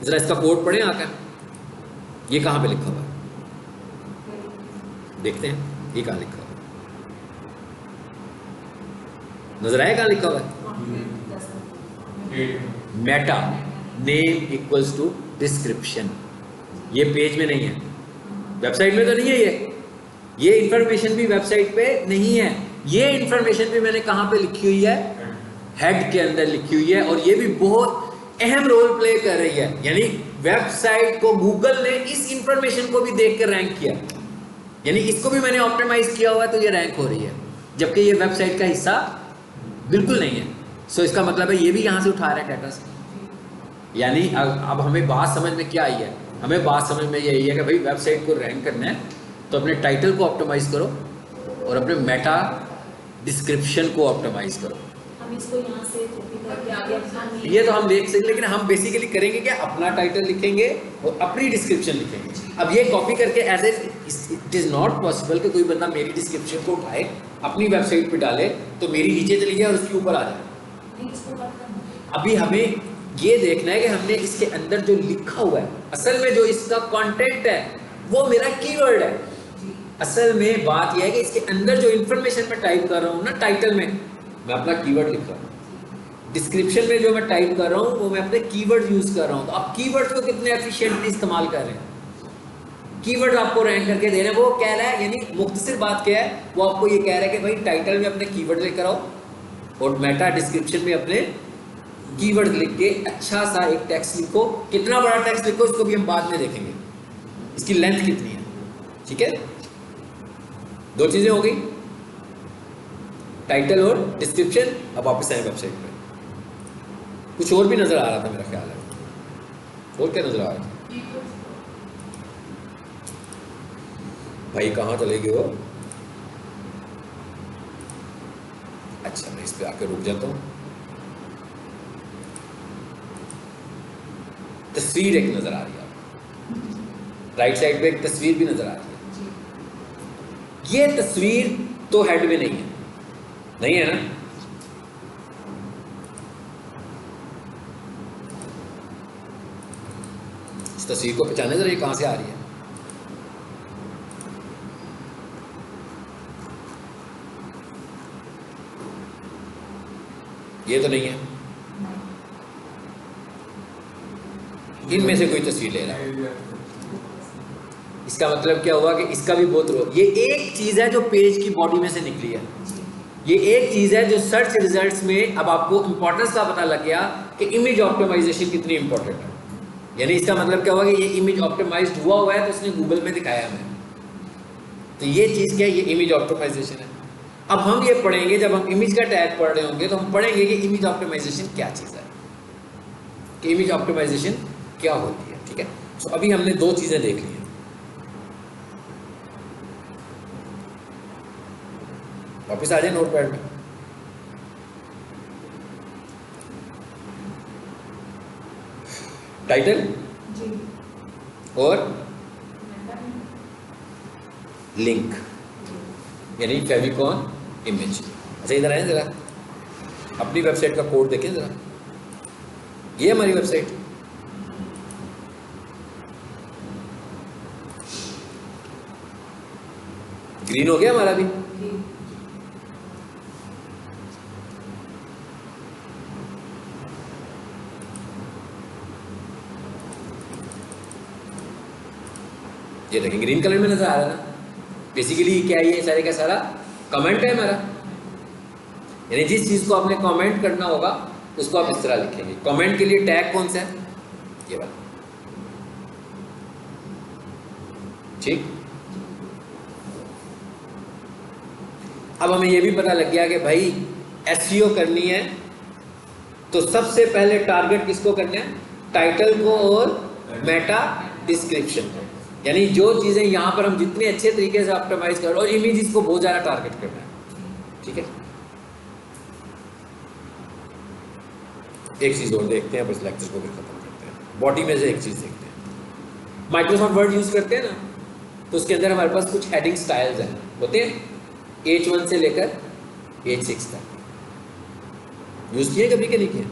Speaker 1: जरा इसका कोड पढ़ें आकर, ये कहाँ पे लिखा हुआ है देखते हैं। ये कहाँ लिखा हुआ है, नजर आया कहाँ लिखा हुआ है? Meta name equals to description. ये पेज में नहीं है, वेबसाइट में तो नहीं है, ये इंफॉर्मेशन भी वेबसाइट पे नहीं है। ये इंफॉर्मेशन भी मैंने कहाँ पे लिखी हुई है? हेड के अंदर लिखी हुई है। और ये भी बहुत अहम रोल प्ले कर रही है, यानी वेबसाइट को गूगल ने इस इंफॉर्मेशन को भी देख कर रैंक किया, यानी इसको भी मैंने ऑप्टिमाइज किया हुआ है तो ये रैंक हो रही है, जबकि ये वेबसाइट का हिस्सा बिल्कुल नहीं है। सो इसका मतलब है ये भी यहाँ से उठा रहा है डाटा से। यानी अब हमें बात समझ में क्या आई है? हमें बात समझ में यही है कि भाई वेबसाइट को रैंक करना है तो अपने टाइटल को ऑप्टिमाइज करो और अपने मेटा डिस्क्रिप्शन को ऑप्टिमाइज करो।
Speaker 2: हम इसको यहाँ से कॉपी करके आगे अपना name-
Speaker 1: ये तो हम देख सकते, लेकिन हम बेसिकली करेंगे क्या, अपना टाइटल लिखेंगे और अपनी डिस्क्रिप्शन लिखेंगे। अब ये कॉपी करके as it is not possible कि कोई बंदा मेरी डिस्क्रिप्शन को उठाए अपनी वेबसाइट पे डाले तो मेरी नीचे चली जाए और उसके ऊपर आ जाए।
Speaker 2: नहीं, इसको कट करना।
Speaker 1: अभी हमें ये देखना है कि हमने इसके अंदर जो लिखा हुआ है, असल में जो इसका कंटेंट है वो मेरा कीवर्ड है। असल में बात यह है कि इसके अंदर जो इन्फॉर्मेशन मैं टाइप कर रहा हूँ ना, टाइटल में मैं अपना कीवर्ड लिख रहा हूँ, डिस्क्रिप्शन में जो मैं टाइप कर रहा हूँ वो मैं अपने कीवर्ड यूज़ कर रहा हूँ। तो आप कीवर्ड को कितने एफिशिएंटली इस्तेमाल कर रहे हैं, कीवर्ड आपको रैंक करके दे रहे हैं। वो कह रहा है, यानी मुख्तसर बात क्या है, वो आपको ये कह रहा है कि भाई टाइटल में अपने कीवर्ड लेकर आओ और मेटा डिस्क्रिप्शन में अपने कीवर्ड लिख के अच्छा सा एक टेक्स्ट लिखो। कितना बड़ा टेक्स्ट लिखो इसको भी हम बाद में देखेंगे, इसकी लेंथ कितनी है। ठीक है, दो चीजें हो गई, टाइटल और डिस्क्रिप्शन। अब वापस आए वेबसाइट पे, कुछ और भी नजर आ रहा था मेरा ख्याल है। और क्या नजर आ रहा था भाई, कहाँ चले गए हो? अच्छा, मैं इस पे आकर रुक जाता हूँ। तस्वीर एक नजर आ रही है, राइट साइड पे एक तस्वीर भी नजर आ रही है। ये तस्वीर तो हेड में नहीं है, नहीं है ना? इस तस्वीर को पहचाने जरा, ये कहां से आ रही है? ये तो नहीं है, इनमें से कोई तस्वीर ले रहा है। इसका मतलब क्या हुआ कि इसका भी बहुत रोल, ये एक चीज़ है जो पेज की बॉडी में से निकली है। ये एक चीज़ है जो सर्च रिजल्ट्स में, अब आपको इंपॉर्टेंस का पता लग गया कि इमेज ऑप्टिमाइजेशन कितनी इंपॉर्टेंट है। यानी इसका मतलब क्या हुआ कि ये इमेज ऑप्टिमाइज्ड हुआ है तो इसने गूगल में दिखाया हमें। तो ये चीज़ क्या है, ये इमेज ऑप्टिमाइजेशन है। अब हम ये पढ़ेंगे, जब हम इमेज का टैग पढ़ रहे होंगे तो हम पढ़ेंगे कि इमेज ऑप्टिमाइजेशन क्या चीज़ है, कि इमेज ऑप्टिमाइजेशन क्या होती है। ठीक है, तो अभी हमने दो चीज़ें देख ली हैं। वापिस आ जाए नोटपैड में। टाइटल
Speaker 2: जी।
Speaker 1: और लिंक, यानी फेविकॉन इमेज। अच्छा, इधर आए जरा, अपनी वेबसाइट का कोड देखें जरा। ये हमारी वेबसाइट, ग्रीन हो गया हमारा भी। ये देखें ग्रीन कलर में नजर आ रहा है ना। बेसिकली क्या है, ये सारे का सारा कमेंट है हमारा। यानी जिस चीज़ को आपने कमेंट करना होगा उसको आप इस तरह लिखेंगे। कमेंट के लिए टैग कौन सा है, ये वाला। ठीक, अब हमें ये भी पता लग गया कि भाई एसईओ करनी है तो सबसे पहले टारगेट किसको करना है, टाइटल को और मेटा डिस्क्रिप्शन को। यानी जो चीज़ें यहाँ पर हम जितने अच्छे तरीके से ऑप्टिमाइज कर, और इमेजेस को बहुत ज़्यादा टारगेट करना है। ठीक है, एक चीज़ और देखते हैं, बस लेक्चर को भी खत्म करते हैं। बॉडी में से एक चीज़ देखते हैं। माइक्रोसॉफ्ट वर्ड यूज़ करते हैं ना, तो उसके अंदर हमारे पास कुछ हेडिंग स्टाइल्स हैं, होते हैं H1 से लेकर H6 तक। यूज़ किए कभी के नहीं किए?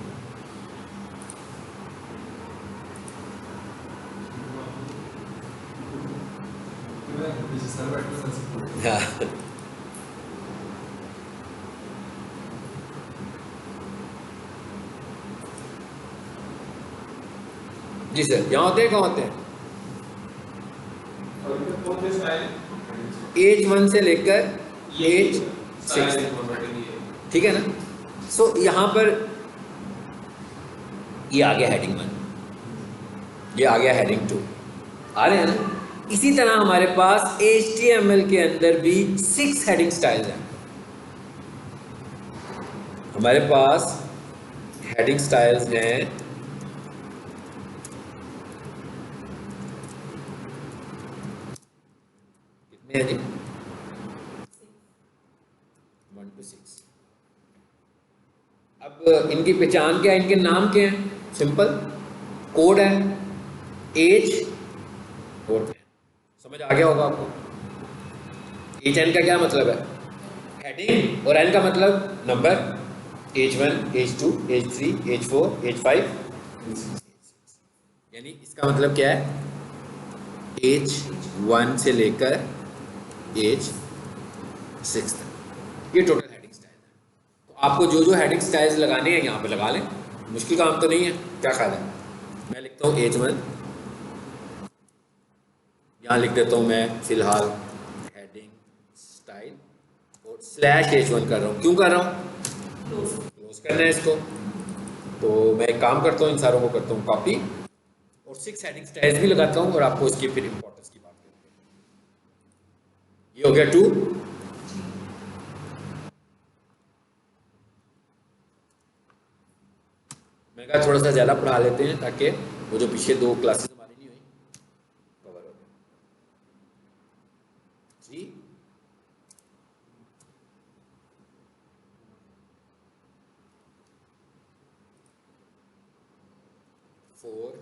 Speaker 1: हाँ, जी सर, यहाँ होते हैं, कहाँ होते हैं? H1 से लेकर H6, ठीक है ना। सो यहाँ पर ये आ गया हेडिंग 1, ये आ गया हेडिंग 2, आ रहे हैं ना। इसी तरह हमारे पास HTML के अंदर भी 6 हेडिंग स्टाइल्स हैं। हमारे पास हेडिंग स्टाइल्स हैं कितने हैं जी? 1 to 6। अब इनकी पहचान क्या है, इनके नाम क्या हैं, सिंपल कोड है, एज और समझ आ गया होगा आपको। एच एन का क्या मतलब है, हेडिंग, और एन का मतलब number, as 1, as 2, as 3, as 4, as 5, यानी इसका मतलब क्या है, एज 1 से लेकर एज 6 तक, ये टोटल हेडिंग स्टाइल है। तो आपको जो जो हेडिंग स्टाइल्स लगाने हैं यहाँ पे लगा लें, मुश्किल काम तो नहीं है, क्या ख्याल है। मैं लिखता हूँ एज 1, यहाँ लिख देता हूँ मैं फिलहाल हेडिंग स्टाइल और स्लैश एज 1 कर रहा हूँ, क्यों कर रहा हूँ, क्लोज करना है इसको। तो मैं एक काम करता हूँ, इन सारों को करता हूँ कॉपी और 6 हेडिंग स्टाइल्स भी लगाता हूँ और आपको इसकी फिर इंपॉर्टेंस की बात करते हैं। ये हो गया 2। मैं कहा थोड़ा सा ज़्यादा पढ़ा लेते हैं ताकि वो जो पीछे 2 क्लासेस हमारी नहीं हुई कवर हो गया। जी 4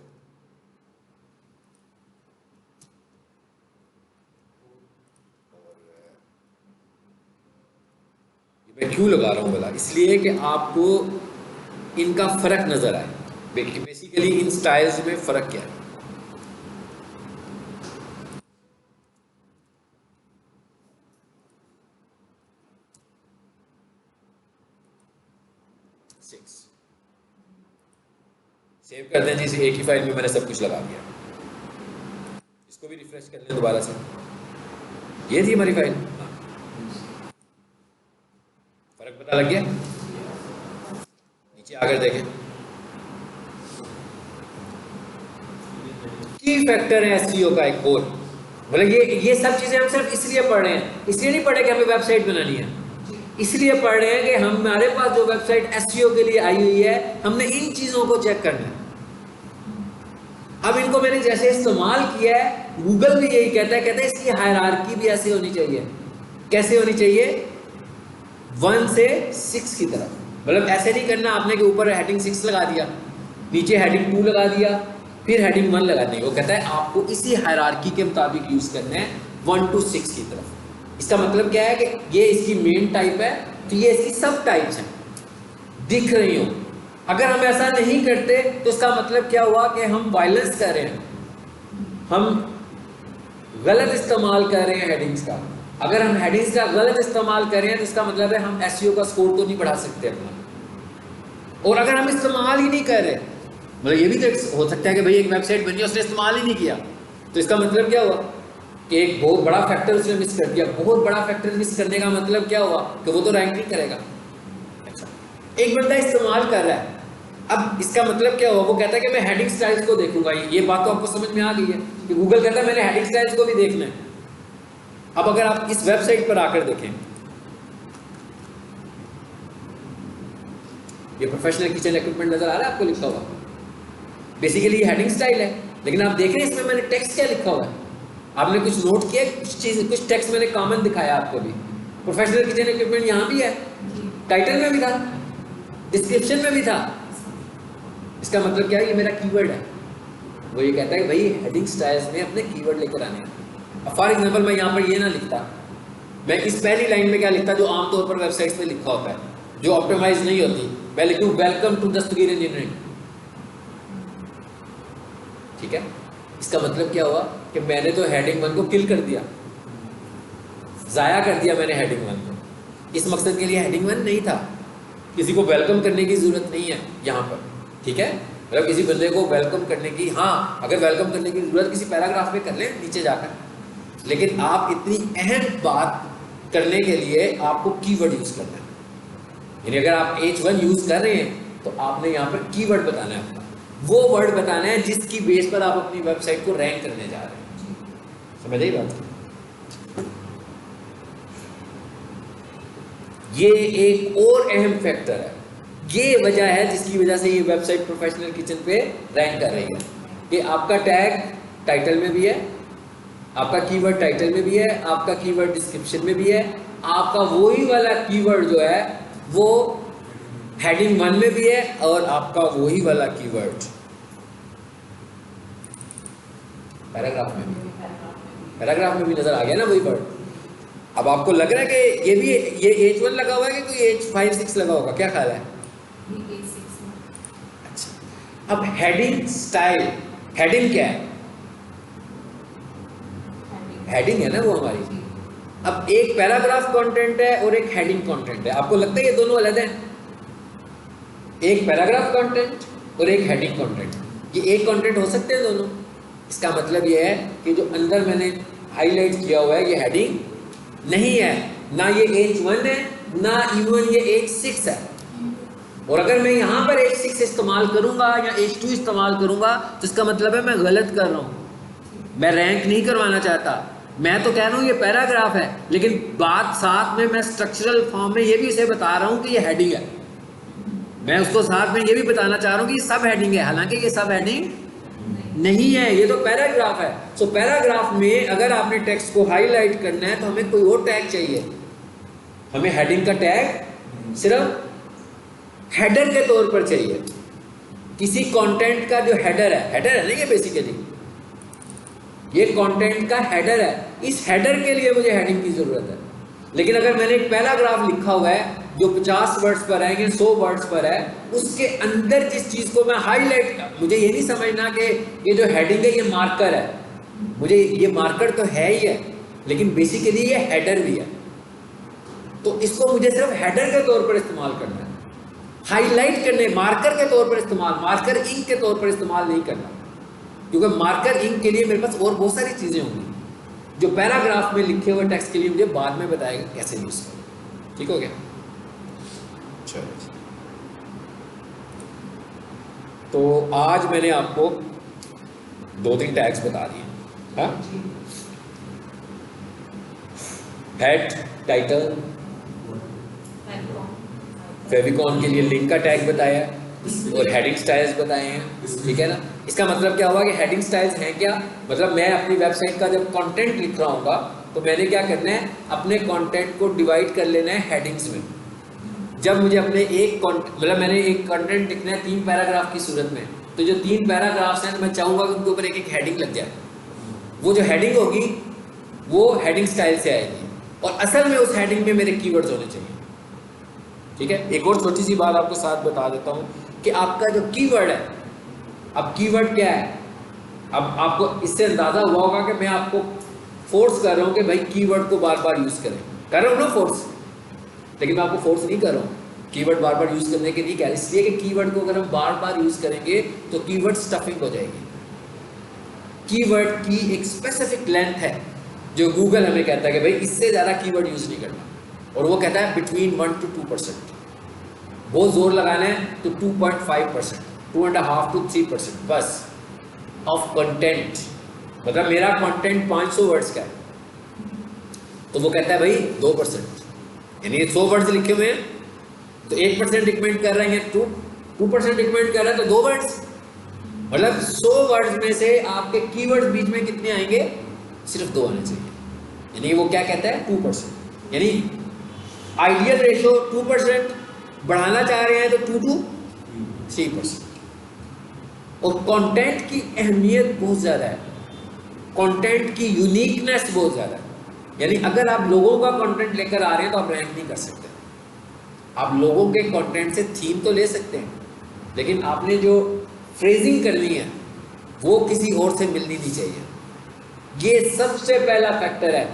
Speaker 1: मैं क्यों लगा रहा हूँ भला, इसलिए कि आपको इनका फर्क नजर आए। बेसिकली इन स्टाइल्स में फर्क क्या है। सेव कर दें जी, एक ही फाइल में मैंने सब कुछ लगा दिया। इसको भी रिफ्रेश कर लें दोबारा से, ये थी हमारी फाइल। फर्क पता लग गया, नीचे आकर देखें। की फैक्टर है एसईओ का एक और, मतलब ये सब चीजें हम सिर्फ इसलिए पढ़ रहे हैं, इसलिए नहीं पढ़े कि हमें वेबसाइट बनानी है, इसलिए पढ़ रहे हैं कि हमारे पास जो वेबसाइट एसईओ के लिए आई हुई है, हमने इन चीजों को चेक करना है। अब इनको मैंने जैसे इस्तेमाल किया है, गूगल भी यही कहता है इसकी हायरार्की भी ऐसे होनी चाहिए। कैसे होनी चाहिए, 1 से 6 की तरफ। मतलब ऐसे नहीं करना आपने कि ऊपर हेडिंग 6 लगा दिया, नीचे हेडिंग 2 लगा दिया, फिर हेडिंग 1 लगा दी। वो कहता है आपको इसी हायरार्की के मुताबिक यूज करना है 1 to 6 की तरफ। इसका मतलब क्या है कि ये इसकी मेन टाइप है, तो ये इसकी सब टाइप्स हैं, दिख रही हो। अगर हम ऐसा नहीं करते तो इसका मतलब क्या हुआ कि हम वायलेंस कर रहे हैं, हम गलत इस्तेमाल कर रहे हैं हेडिंग्स का। अगर हम हेडिंग्स का गलत इस्तेमाल कर रहे हैं तो इसका मतलब है हम एसईओ का स्कोर तो नहीं बढ़ा सकते अपना। और अगर हम इस्तेमाल ही नहीं कर रहे, मतलब ये भी तो हो सकता है कि भाई एक वेबसाइट बनी उसने इस्तेमाल ही नहीं किया, तो इसका मतलब क्या हुआ कि एक बहुत बड़ा फैक्टर उसने मिस कर दिया। बहुत बड़ा फैक्टर मिस करने का मतलब क्या हुआ कि वो तो रैंक नहीं करेगा। अच्छा, एक बंदा इस्तेमाल कर रहा है, अब इसका मतलब क्या हुआ, वो कहता है कि मैं हेडिंग स्टाइल्स को देखूंगा। ये बात तो आपको समझ में आ गई है कि गूगल कहता है मैंने हेडिंग स्टाइल्स को भी देखना है। अब अगर आप इस वेबसाइट पर आकर देखें, ये प्रोफेशनल किचन इक्विपमेंट नजर आ रहा है आपको लिखा हुआ, बेसिकली ये हेडिंग स्टाइल है, लेकिन आप देख रहे हैं इसमें मैंने टेक्स्ट क्या लिखा हुआ है। आपने कुछ नोट किया, कुछ टेक्स्ट मैंने कॉमन दिखाया आपको भी। प्रोफेशनल किचन इक्विपमेंट यहाँ भी है, टाइटल में भी था, डिस्क्रिप्शन में भी था। इसका मतलब क्या है, ये मेरा कीवर्ड है। वो ये कहता है कि भाई हेडिंग स्टाइल्स में अपने कीवर्ड लेकर आने हैं। अब फॉर एग्जांपल मैं यहाँ पर ये ना लिखता, मैं इस पहली लाइन में क्या लिखता जो आमतौर पर वेबसाइट्स में लिखा होता है, जो ऑप्टिमाइज नहीं होती, मैं लिखूँ वेलकम टू दस्तगीर इंजीनियरिंग। ठीक है, इसका मतलब क्या हुआ कि मैंने तो हेडिंग 1 को किल कर दिया, ज़ाया कर दिया मैंने हेडिंग 1 को। इस मकसद के लिए हेडिंग 1 नहीं था, किसी को वेलकम करने की ज़रूरत नहीं है यहाँ पर। ठीक है, मतलब किसी बंदे को वेलकम करने की, हाँ अगर वेलकम करने की ज़रूरत किसी पैराग्राफ में कर लें नीचे जाकर, लेकिन आप इतनी अहम बात करने के लिए आपको कीवर्ड यूज़ करना है। यानी अगर आप H1 यूज़ कर रहे हैं तो आपने यहाँ पर कीवर्ड बताना है अपना, वो वर्ड बताना है जिसकी बेस पर आप अपनी वेबसाइट को रैंक करने जा रहे हैं। समझ आई बात? ये एक और अहम फैक्टर है, ये वजह है जिसकी वजह से ये वेबसाइट प्रोफेशनल किचन पे रैंक कर रही है कि आपका टैग टाइटल में भी है, आपका कीवर्ड टाइटल में भी है, आपका कीवर्ड डिस्क्रिप्शन में भी है, आपका वही वाला कीवर्ड जो है वो हेडिंग 1 में भी है और आपका वही वाला कीवर्ड पैराग्राफ में भी, पैराग्राफ में भी नजर आ गया ना वही वर्ड। अब आपको लग रहा है कि ये भी ये H1 लगा हुआ है कि कोई H5 6 लगा होगा, क्या ख्याल है? अच्छा, अब हेडिंग स्टाइल, हेडिंग क्या है? हेडिंग है ना वो हमारी। अब एक पैराग्राफ कंटेंट है और एक हेडिंग कंटेंट है, आपको लगता है ये दोनों अलग हैं? एक पैराग्राफ कंटेंट और एक हेडिंग कंटेंट, ये एक कंटेंट हो सकते हैं दोनों? इसका मतलब ये है कि जो अंदर मैंने हाईलाइट किया हुआ है ये हेडिंग नहीं है, ना ये H1 है ना इवन ये H6 है। और अगर मैं यहाँ पर H6 इस्तेमाल करूँगा या H2 इस्तेमाल करूँगा तो इसका मतलब है मैं गलत कर रहा हूँ, मैं रैंक नहीं करवाना चाहता। मैं तो कह रहा हूँ ये पैराग्राफ है, लेकिन बात साथ में मैं स्ट्रक्चरल फॉर्म में ये भी इसे बता रहा हूँ कि ये हेडिंग है, मैं उसको साथ में ये भी बताना चाह रहा हूँ कि ये सब हेडिंग है, हालांकि ये सब हेडिंग नहीं है, ये तो पैराग्राफ है। सो पैराग्राफ में अगर आपने टेक्स्ट को हाईलाइट करना है तो हमें कोई और टैग चाहिए, हमें हेडिंग का टैग सिर्फ हेडर के तौर पर चाहिए। किसी कंटेंट का जो हेडर है ना, ये बेसिकली ये कंटेंट का हेडर है, इस हेडर के लिए मुझे हेडिंग की जरूरत है। लेकिन अगर मैंने एक पैराग्राफ लिखा हुआ है जो 50 वर्ड्स पर है या 100 वर्ड्स पर है, उसके अंदर जिस चीज को मैं हाईलाइट, मुझे ये नहीं समझना कि ये जो हेडिंग है ये मार्कर है, मुझे ये मार्कर तो है ही है लेकिन बेसिकली ये हेडर भी है, तो इसको मुझे सिर्फ हेडर के तौर पर इस्तेमाल करना है, हाईलाइट करने, मार्कर के तौर पर इस्तेमाल, मार्कर इंक के तौर पर इस्तेमाल नहीं करना, क्योंकि मार्कर इंक के लिए मेरे पास और बहुत सारी चीजें होंगी जो पैराग्राफ में लिखे हुए टेक्स्ट के लिए मुझे बाद में बताएगा कैसे यूज करें। ठीक हो गया? चलो, तो आज मैंने आपको 2-3 टैग्स बता दिए, हाँ? हेड, टाइटल, फेविकॉन के लिए लिंक का टैग बताया और हेडिंग स्टाइल्स बताए हैं, ठीक है ना? इसका मतलब क्या हुआ कि हेडिंग स्टाइल्स हैं क्या? मतलब मैं अपनी वेबसाइट का जब कंटेंट लिख रहा हूँगा तो मैंने क्या करना है, अपने कंटेंट को डिवाइड कर लेना है हेडिंग्स में। जब मुझे अपने मतलब मैंने एक कंटेंट लिखना है 3 पैराग्राफ की सूरत में, तो जो 3 पैराग्राफ्स हैं तो मैं चाहूँगा कि उनके ऊपर एक एक हेडिंग लग जाए। वो जो हेडिंग होगी वो हेडिंग स्टाइल से आएगी और असल में उस हेडिंग में मेरे कीवर्ड्स होने चाहिए। ठीक है, एक और छोटी सी बात आपको साथ बता देता हूँ कि आपका जो कीवर्ड है, अब कीवर्ड क्या है, अब आपको इससे अंदाज़ा हुआ होगा कि मैं आपको फोर्स कर रहा हूँ कि भाई कीवर्ड को बार बार यूज़ करें, कर रहा हूँ ना फोर्स, लेकिन मैं आपको फोर्स नहीं कर रहा हूँ कीवर्ड बार बार यूज़ करने के लिए। क्या? इसलिए कि कीवर्ड को अगर हम बार बार यूज़ करेंगे तो कीवर्ड स्टफिंग हो जाएगी। कीवर्ड की एक स्पेसिफिक लेंथ है जो गूगल हमें कहता है कि भाई इससे ज़्यादा कीवर्ड यूज़ नहीं करना, और वो कहता है बिटवीन 1 to 2%। बहुत जोर लगाना है तो 2.5%, 2.5 to 3% बस ऑफ कंटेंट। मतलब मेरा कंटेंट 500 वर्ड्स का है तो वो कहता है भाई 2%, यानी 100 वर्ड्स लिखे हुए हैं तो 1% रिकमेंड कर रहे हैं, 2% रिकमेंड कर रहा है तो 2 वर्ड्स, मतलब 100 वर्ड्स में से आपके कीवर्ड्स बीच में कितने आएंगे? सिर्फ 2 आने चाहिए। यानी वो क्या कहता है? 2%। यानी आइडियल रेशो 2%, बढ़ाना चाह रहे हैं तो 2 to 3%। और कंटेंट की अहमियत बहुत ज़्यादा है, कंटेंट की यूनिकनेस बहुत ज़्यादा है। यानी अगर आप लोगों का कंटेंट लेकर आ रहे हैं तो आप रैंक नहीं कर सकते। आप लोगों के कंटेंट से थीम तो ले सकते हैं, लेकिन आपने जो फ्रेजिंग करनी है वो किसी और से मिलनी नहीं चाहिए। ये सबसे पहला फैक्टर है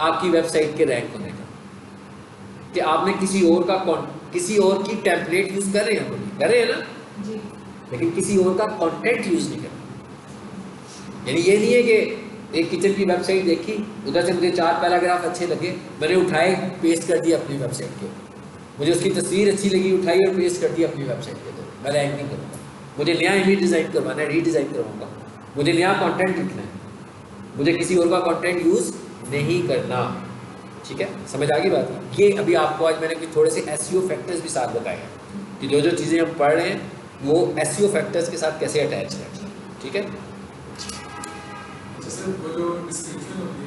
Speaker 1: आपकी वेबसाइट के रैंक होने का, कि आपने किसी और की टेम्पलेट यूज कर रहे हैं ना
Speaker 2: जी,
Speaker 1: लेकिन किसी और का कंटेंट यूज नहीं करना। यानी ये नहीं है कि एक किचन की वेबसाइट देखी, उधर से मुझे 4 पैराग्राफ अच्छे लगे, मैंने उठाए पेस्ट कर दिया अपनी वेबसाइट के, मुझे उसकी तस्वीर अच्छी लगी, उठाई और पेस्ट कर दी अपनी वेबसाइट पे, तो मैं रैंक नहीं करूँगा। मुझे नया इमेज डिज़ाइन करवाना है, रीडिज़ाइन करवाऊँगा, मुझे नया कंटेंट लिखना है, मुझे किसी और का कंटेंट यूज़ नहीं करना। ठीक है, समझ आ गई बात? ये अभी आपको आज मैंने कुछ थोड़े से एसईओ फैक्टर्स भी साथ बताए हैं कि जो जो चीज़ें हम पढ़ रहे हैं वो एसईओ फैक्टर्स के साथ कैसे अटैच है। ठीक है,
Speaker 3: जैसे वो जो डिस्क्रिप्शन होती है